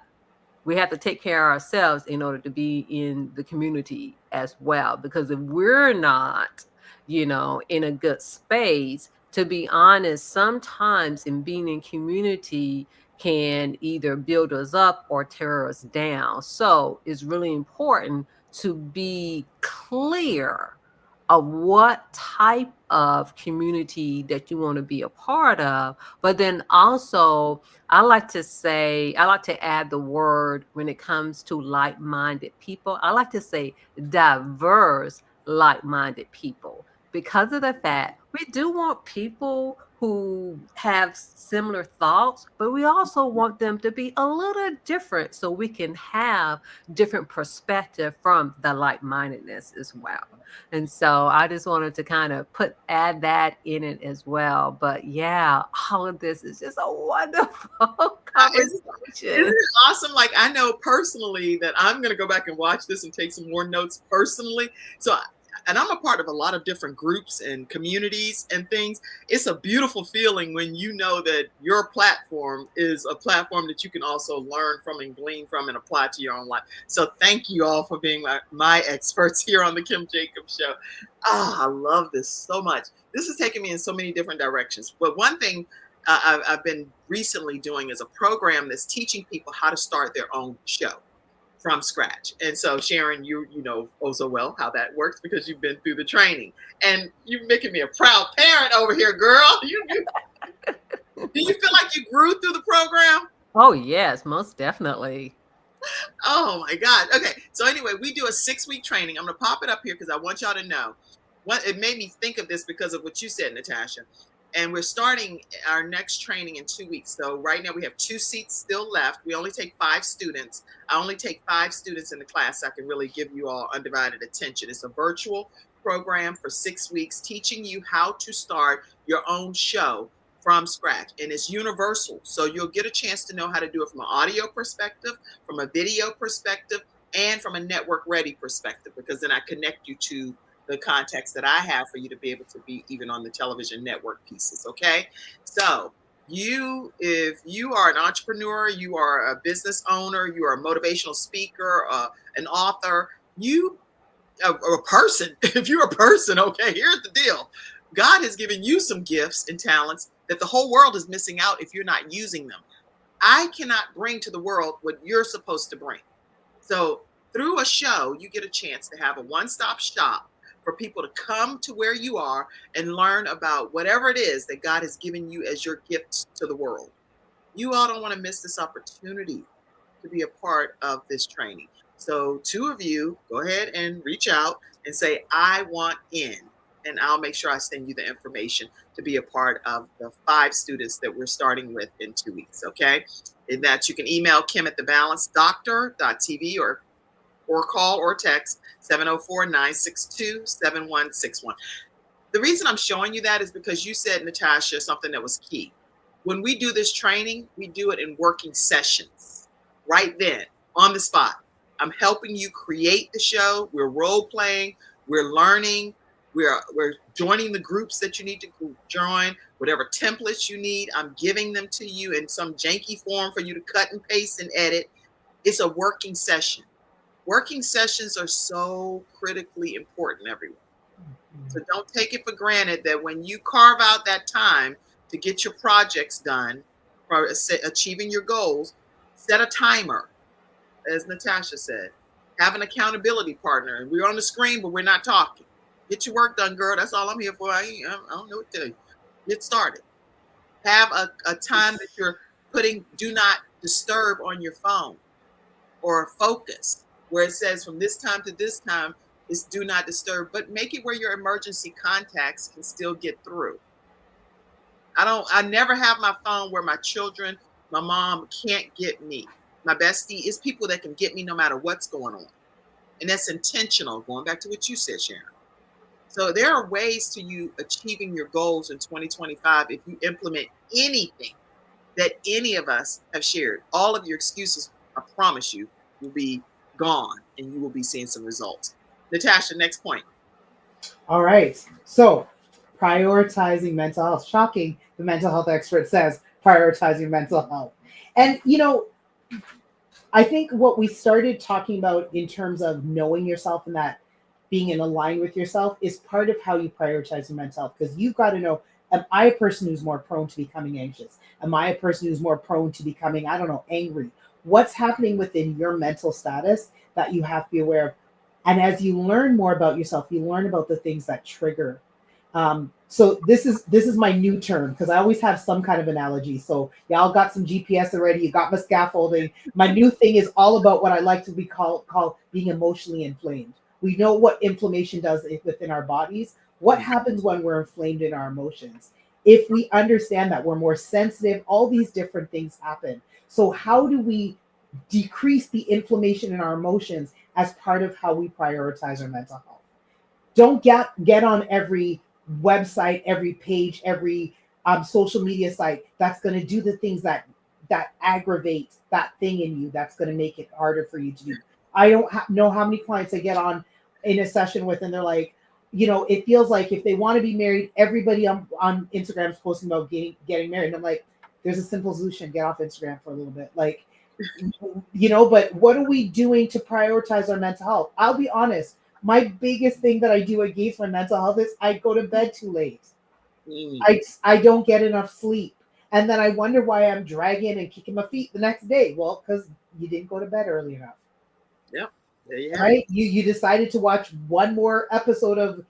Speaker 3: we have to take care of ourselves in order to be in the community as well. Because if we're not, in a good space, to be honest, sometimes in being in community can either build us up or tear us down. So it's really important to be clear of what type of community that you want to be a part of. But then also, I like to add the word, when it comes to like-minded people, I like to say diverse like-minded people, because of the fact we do want people who have similar thoughts, but we also want them to be a little different so we can have different perspective from the like-mindedness as well. And so I just wanted to kind of add that in it as well. But yeah, all of this is just a wonderful
Speaker 1: Isn't
Speaker 3: conversation.
Speaker 1: it awesome? Like, I know personally that I'm going to go back and watch this and take some more notes personally. So, and I'm a part of a lot of different groups and communities and things. It's a beautiful feeling when you know that your platform is a platform that you can also learn from and glean from and apply to your own life. So thank you all for being my experts here on the Kim Jacobs Show. I love this so much. This has taken me in so many different directions. But one thing I've been recently doing is a program that's teaching people how to start their own show from scratch. And so, Sharon, you know oh so well how that works because you've been through the training, and you're making me a proud parent over here, girl. Do you feel like you grew through the program?
Speaker 3: Oh, yes, most definitely.
Speaker 1: Oh my God. Okay. So anyway, we do a 6-week training. I'm gonna pop it up here because I want y'all to know what it made me think of this because of what you said, Natasha. And we're starting our next training in 2 weeks. So right now we have 2 seats still left. We only take 5 students. I only take 5 students in the class so I can really give you all undivided attention. It's a virtual program for 6 weeks teaching you how to start your own show from scratch. And it's universal. So you'll get a chance to know how to do it from an audio perspective, from a video perspective, and from a network ready perspective, because then I connect you to the context that I have for you to be able to be even on the television network pieces. Okay. So if you are an entrepreneur, you are a business owner, you are a motivational speaker, an author, a person, if you're a person, okay, here's the deal. God has given you some gifts and talents that the whole world is missing out if you're not using them. I cannot bring to the world what you're supposed to bring. So through a show, you get a chance to have a one-stop shop for people to come to where you are and learn about whatever it is that God has given you as your gift to the world. You all don't want to miss this opportunity to be a part of this training. So 2 of you, go ahead and reach out and say, I want in. And I'll make sure I send you the information to be a part of the 5 students that we're starting with in 2 weeks. Okay. And that you can email Kim at thebalancedoctor.tv or call or text 704-962-7161. The reason I'm showing you that is because you said, Natasha, something that was key. When we do this training, we do it in working sessions right then on the spot. I'm helping you create the show. We're role playing. We're learning. We're joining the groups that you need to join. Whatever templates you need, I'm giving them to you in some janky form for you to cut and paste and edit. It's a working session. Working sessions are so critically important, everyone. So don't take it for granted that when you carve out that time to get your projects done for achieving your goals, set a timer, as Natasha said. Have an accountability partner. We're on the screen, but we're not talking. Get your work done, girl. That's all I'm here for. I don't know what to tell you. Get started. Have a time that you're putting do not disturb on your phone or focus. where it says from this time to this time is do not disturb, but make it where your emergency contacts can still get through. I never have my phone where my children, my mom can't get me. My bestie is people that can get me no matter what's going on. And that's intentional, going back to what you said, Sharon. So there are ways to you achieving your goals in 2025 if you implement anything that any of us have shared. All of your excuses, I promise you, will be gone and you will be seeing some results. Natasha, next point.
Speaker 2: All right. So prioritizing mental health. Shocking. The mental health expert says prioritizing mental health. And, I think what we started talking about in terms of knowing yourself and that being in align with yourself is part of how you prioritize your mental health, because you've got to know, am I a person who's more prone to becoming anxious? Am I a person who's more prone to becoming, I don't know, angry? What's happening within your mental status that you have to be aware of? And as you learn more about yourself, you learn about the things that trigger. So this is my new term, because I always have some kind of analogy. So y'all got some GPS already. You got my scaffolding. My new thing is all about what I like to be called being emotionally inflamed. We know what inflammation does within our bodies. What happens when we're inflamed in our emotions? If we understand that we're more sensitive, all these different things happen. So how do we decrease the inflammation in our emotions as part of how we prioritize our mental health? Don't get on every website, every page, every social media site that's going to do the things that aggravate that thing in you, that's going to make it harder for you to do. I don't know how many clients I get on in a session with, and they're like, it feels like if they want to be married, everybody on Instagram is posting about getting married. And I'm like, there's a simple solution: get off Instagram for a little bit. Like, but what are we doing to prioritize our mental health? I'll be honest. My biggest thing that I do against my mental health is I go to bed too late. I don't get enough sleep. And then I wonder why I'm dragging and kicking my feet the next day. Well, because you didn't go to bed early enough.
Speaker 1: Yep. There you have
Speaker 2: right? You decided to watch one more episode of,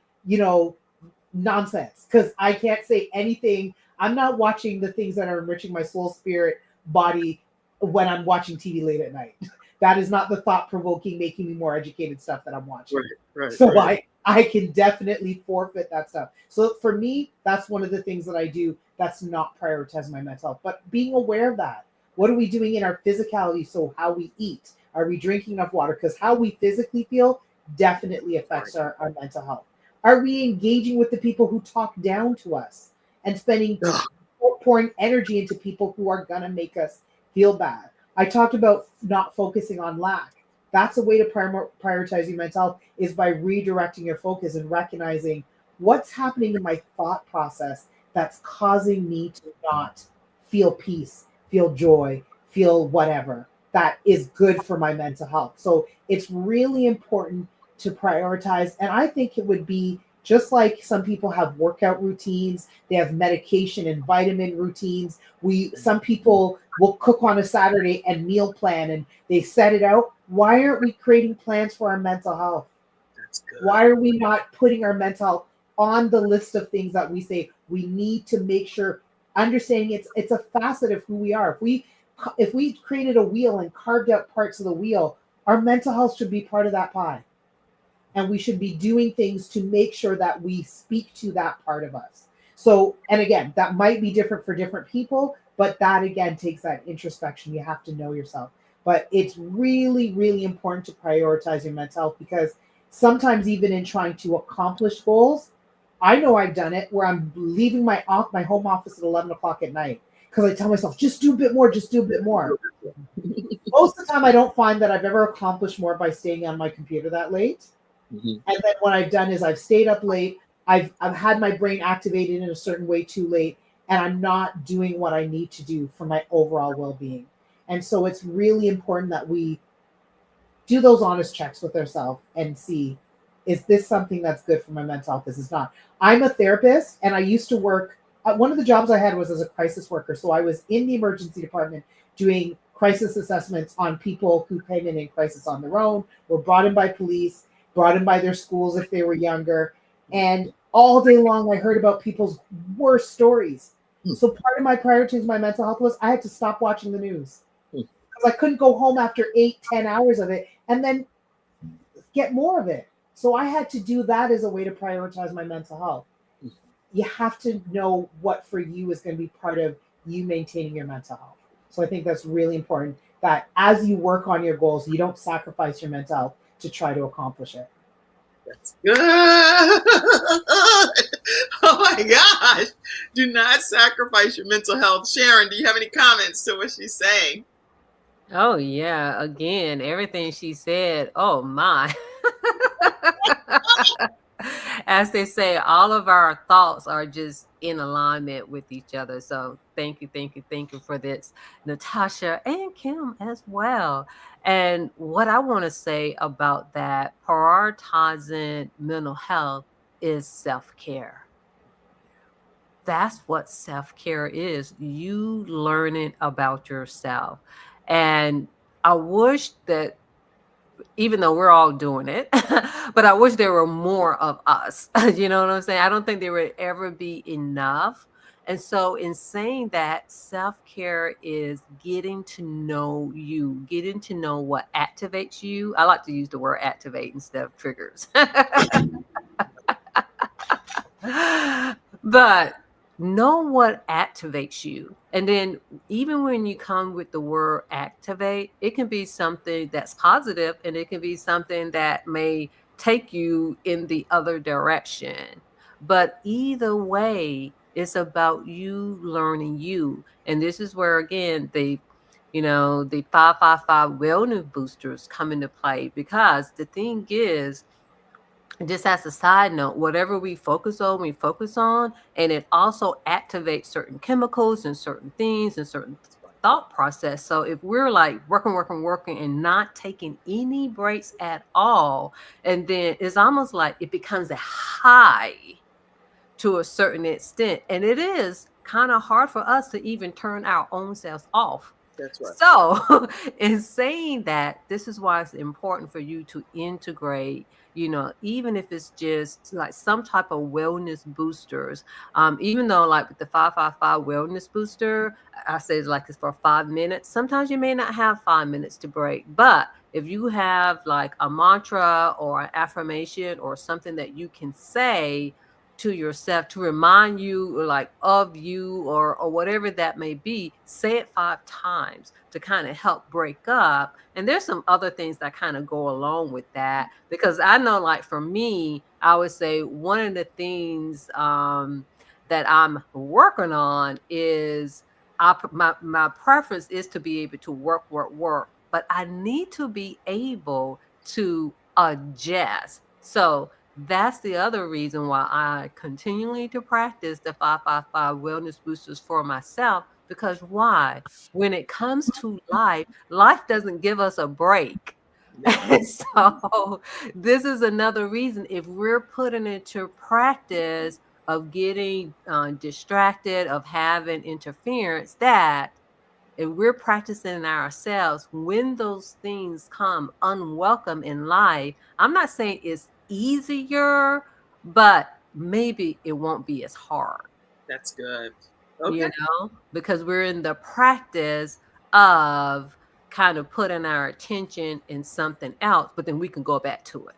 Speaker 2: nonsense. Because I can't say anything. I'm not watching the things that are enriching my soul, spirit, body when I'm watching TV late at night. That is not the thought-provoking, making me more educated stuff that I'm watching.
Speaker 1: Right.
Speaker 2: So
Speaker 1: right.
Speaker 2: I can definitely forfeit that stuff. So for me, that's one of the things that I do that's not prioritizing my mental health. But being aware of that. What are we doing in our physicality? So how we eat. Are we drinking enough water? Because how we physically feel definitely affects our mental health. Are we engaging with the people who talk down to us and pouring energy into people who are going to make us feel bad? I talked about not focusing on lack. That's a way to prioritize your mental health, is by redirecting your focus and recognizing what's happening in my thought process that's causing me to not feel peace, feel joy, feel whatever that is good for my mental health. So it's really important to prioritize. And I think it would be just like some people have workout routines, they have medication and vitamin routines. Some people will cook on a Saturday and meal plan and they set it out. Why aren't we creating plans for our mental health?
Speaker 1: That's good.
Speaker 2: Why are we not putting our mental health on the list of things that we say we need to make sure, understanding it's a facet of who we are. If we created a wheel and carved out parts of the wheel, our mental health should be part of that pie. And we should be doing things to make sure that we speak to that part of us. So, and again, that might be different for different people, but that again takes that introspection. You have to know yourself. But it's really, really important to prioritize your mental health, because sometimes even in trying to accomplish goals, I know I've done it where I'm leaving my home office at 11 o'clock at night because I tell myself, just do a bit more, just do a bit more. Most of the time, I don't find that I've ever accomplished more by staying on my computer that late. Mm-hmm. And then what I've done is I've stayed up late. I've had my brain activated in a certain way too late, and I'm not doing what I need to do for my overall well-being. And so it's really important that we do those honest checks with ourselves and see, is this something that's good for my mental health? This is not. I'm a therapist, and I used to work. One of the jobs I had was as a crisis worker. So I was in the emergency department doing crisis assessments on people who came in crisis on their own, were brought in by police, brought in by their schools if they were younger. And all day long, I heard about people's worst stories. So part of my priority to my mental health was I had to stop watching the news because I couldn't go home after 8-10 hours of it. And then get more of it. So I had to do that as a way to prioritize my mental health. You have to know what for you is going to be part of you maintaining your mental health. So I think that's really important, that as you work on your goals, you don't sacrifice your mental health to try to accomplish it.
Speaker 1: That's good. Oh my gosh. Do not sacrifice your mental health. Sharon, do you have any comments to what she's saying?
Speaker 3: Oh yeah, again, everything she said, oh my. As they say, all of our thoughts are just in alignment with each other. So thank you, thank you, thank you for this, Natasha and Kim as well. And what I want to say about that, prioritizing mental health is self-care. That's what self-care is. You learning about yourself. And I wish that, even though we're all doing it, but I wish there were more of us. You know what I'm saying? I don't think there would ever be enough. And so, in saying that, self-care is getting to know you, getting to know what activates you. I like to use the word activate instead of triggers. But know what activates you. And then even when you come with the word activate, it can be something that's positive and it can be something that may take you in the other direction. But either way, it's about you learning you. And this is where again the 555 wellness boosters come into play, because the thing is, just as a side note, whatever we focus on, and it also activates certain chemicals and certain things and certain thought process. So if we're like working and not taking any breaks at all, and then it's almost like it becomes a high to a certain extent. And it is kind of hard for us to even turn our own selves off.
Speaker 1: That's right.
Speaker 3: So, in saying that, this is why it's important for you to integrate, even if it's just like some type of wellness boosters. Even though, like with the 555 wellness booster, I say it's for 5 minutes. Sometimes you may not have 5 minutes to break, but if you have like a mantra or an affirmation or something that you can say to yourself to remind you of you or whatever that may be, say it 5 times to kind of help break up. And there's some other things that kind of go along with that, because I know, like for me, I would say one of the things that I'm working on is my preference is to be able to work, but I need to be able to adjust. So that's the other reason why I continually to practice the 555 wellness boosters for myself. Because why? When it comes to life doesn't give us a break. And so this is another reason, if we're putting into practice of getting distracted, of having interference, that if we're practicing ourselves, when those things come unwelcome in life, I'm not saying it's easier, but maybe it won't be as hard.
Speaker 1: That's good. Okay.
Speaker 3: Because we're in the practice of kind of putting our attention in something else, but then we can go back to it.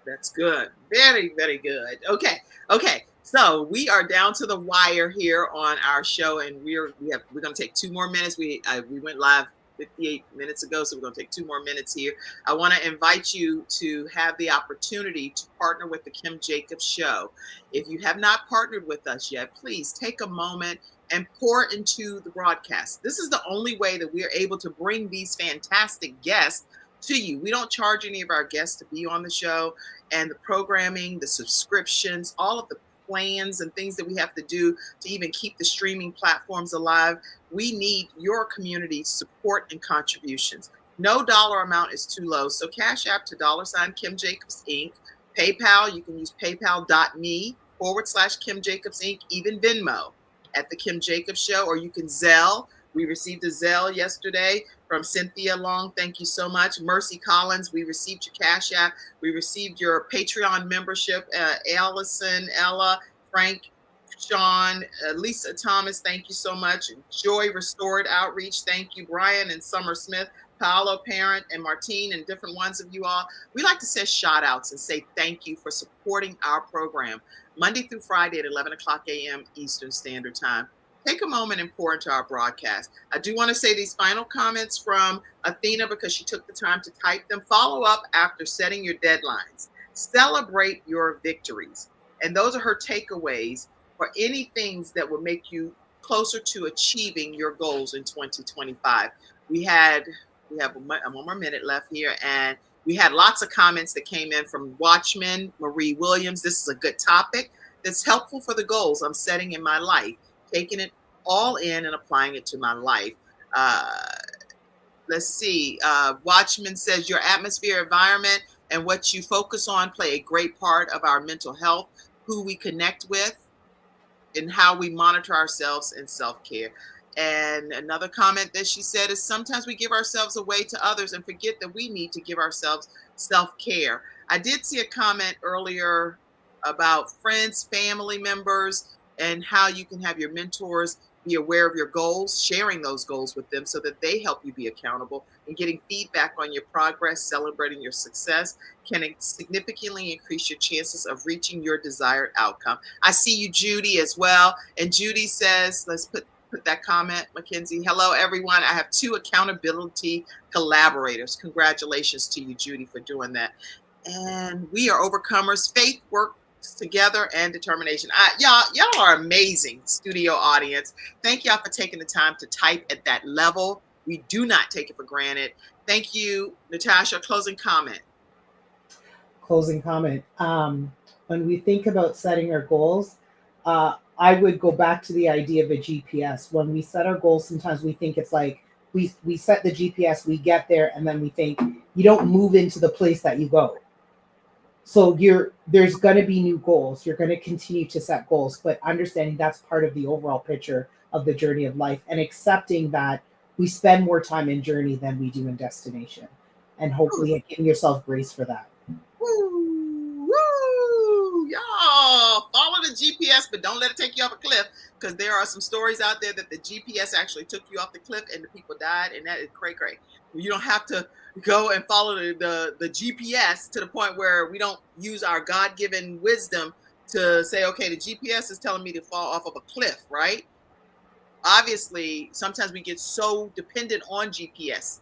Speaker 1: That's good. Very, very good. Okay. Okay. So we are down to the wire here on our show, and we're going to take 2 more minutes. We went live 58 minutes ago, so we're going to take 2 more minutes here. I want to invite you to have the opportunity to partner with the Kim Jacobs Show. If you have not partnered with us yet, please take a moment and pour into the broadcast. This is the only way that we are able to bring these fantastic guests to you. We don't charge any of our guests to be on the show, and the programming, the subscriptions, all of the plans and things that we have to do to even keep the streaming platforms alive. We need your community support and contributions. No dollar amount is too low. So Cash App to $ Kim Jacobs Inc. PayPal, you can use paypal.me/Kim Jacobs Inc. Even Venmo at the Kim Jacobs Show, or you can Zelle. We received a Zelle yesterday from Cynthia Long. Thank you so much. Mercy Collins, we received your Cash App. We received your Patreon membership. Allison, Ella, Frank, Sean, Lisa Thomas, thank you so much. Joy Restored Outreach, thank you. Brian and Summer Smith, Paolo Parent, and Martine, and different ones of you all. We like to send shout outs and say thank you for supporting our program Monday through Friday at 11 o'clock a.m. Eastern Standard Time. Take a moment and pour into our broadcast. I do want to say these final comments from Athena because she took the time to type them. Follow up after setting your deadlines. Celebrate your victories. And those are her takeaways for any things that will make you closer to achieving your goals in 2025. We have one more minute left here, and we had lots of comments that came in from Watchman Marie Williams. This is a good topic that's helpful for the goals I'm setting in my life, taking it all in and applying it to my life. Let's see. Watchman says your atmosphere, environment, and what you focus on play a great part of our mental health, who we connect with, and how we monitor ourselves in self-care. And another comment that she said is sometimes we give ourselves away to others and forget that we need to give ourselves self-care. I did see a comment earlier about friends, family members, and how you can have your mentors be aware of your goals, sharing those goals with them so that they help you be accountable, and getting feedback on your progress, celebrating your success can significantly increase your chances of reaching your desired outcome. I see you, Judy, as well. And Judy says, let's put that comment, Mackenzie. Hello, everyone. I have 2 accountability collaborators. Congratulations to you, Judy, for doing that. And we are overcomers. Faith works together and determination. Y'all are amazing, studio audience. Thank y'all for taking the time to type at that level. We do not take it for granted. Thank you, Natasha. Closing comment.
Speaker 2: Closing comment. When we think about setting our goals, I would go back to the idea of a GPS. When we set our goals, sometimes we think it's like we set the GPS, we get there, and then we think you don't move into the place that you go. So there's going to be new goals. You're going to continue to set goals, but understanding that's part of the overall picture of the journey of life, and accepting that we spend more time in journey than we do in destination, and hopefully giving yourself grace for that.
Speaker 1: Woo, woo, y'all follow the GPS, but don't let it take you off a cliff, because there are some stories out there that the GPS actually took you off the cliff and the people died, and that is cray cray. You don't have to go and follow the GPS to the point where we don't use our God-given wisdom to say, okay, the GPS is telling me to fall off of a cliff, right? Obviously, sometimes we get so dependent on GPS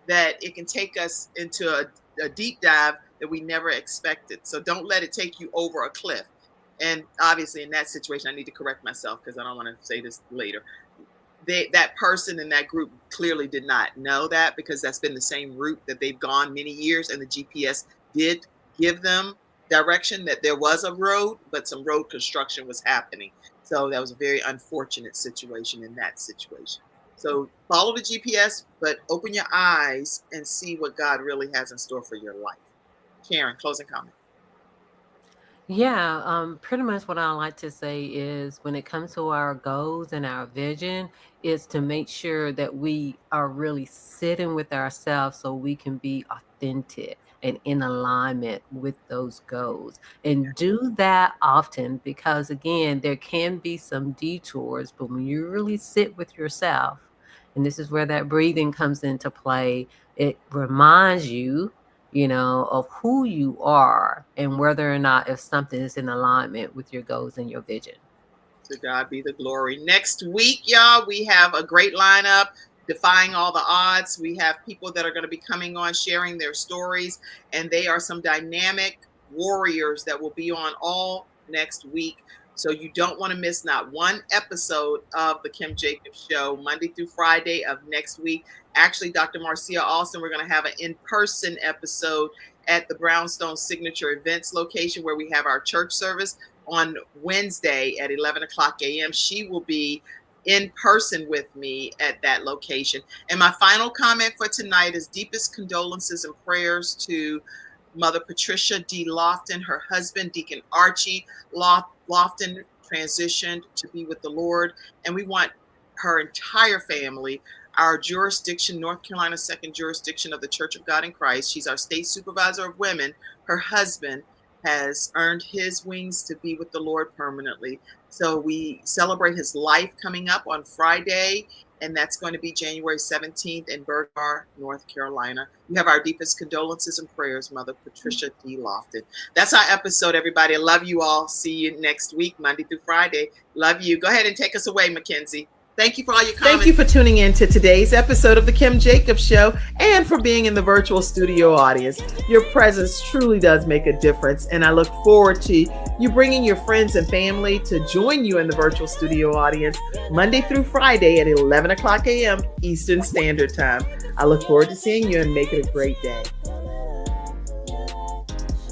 Speaker 1: that it can take us into a deep dive that we never expected. So don't let it take you over a cliff. And obviously, in that situation, I need to correct myself because I don't want to say this later. That person in that group clearly did not know that, because that's been the same route that they've gone many years, and the GPS did give them direction that there was a road, but some road construction was happening. So that was a very unfortunate situation in that situation. So follow the GPS, but open your eyes and see what God really has in store for your life. Sharon, closing comment.
Speaker 3: Yeah, pretty much what I like to say is when it comes to our goals and our vision, is to make sure that we are really sitting with ourselves so we can be authentic and in alignment with those goals. And do that often, because again, there can be some detours, but when you really sit with yourself, and this is where that breathing comes into play, it reminds you, of who you are and whether or not if something is in alignment with your goals and your vision.
Speaker 1: To God be the glory. Next week, y'all, we have a great lineup, defying all the odds. We have people that are going to be coming on, sharing their stories, and they are some dynamic warriors that will be on all next week. So you don't want to miss not one episode of the Kim Jacobs Show, Monday through Friday of next week. Actually, Dr. Marcia Austin, we're going to have an in-person episode at the Brownstone Signature Events location where we have our church service on Wednesday at 11 o'clock a.m. She will be in person with me at that location. And my final comment for tonight is deepest condolences and prayers to Mother Patricia D. Lofton. Her husband, Deacon Archie Lofton, transitioned to be with the Lord. And we want her entire family, our jurisdiction, North Carolina 2nd jurisdiction of the Church of God in Christ. She's our state supervisor of women, her husband, has earned his wings to be with the Lord permanently. So we celebrate his life coming up on Friday, and that's going to be January 17th in Bergar, North Carolina. We have our deepest condolences and prayers, Mother Patricia D. Lofton. That's our episode, everybody. I love you all. See you next week, Monday through Friday. Love you. Go ahead and take us away, Mackenzie. Thank you for all your comments.
Speaker 5: Thank you for tuning in to today's episode of The Kim Jacobs Show and for being in the virtual studio audience. Your presence truly does make a difference, and I look forward to you bringing your friends and family to join you in the virtual studio audience Monday through Friday at 11 o'clock a.m. Eastern Standard Time. I look forward to seeing you and make it a great day.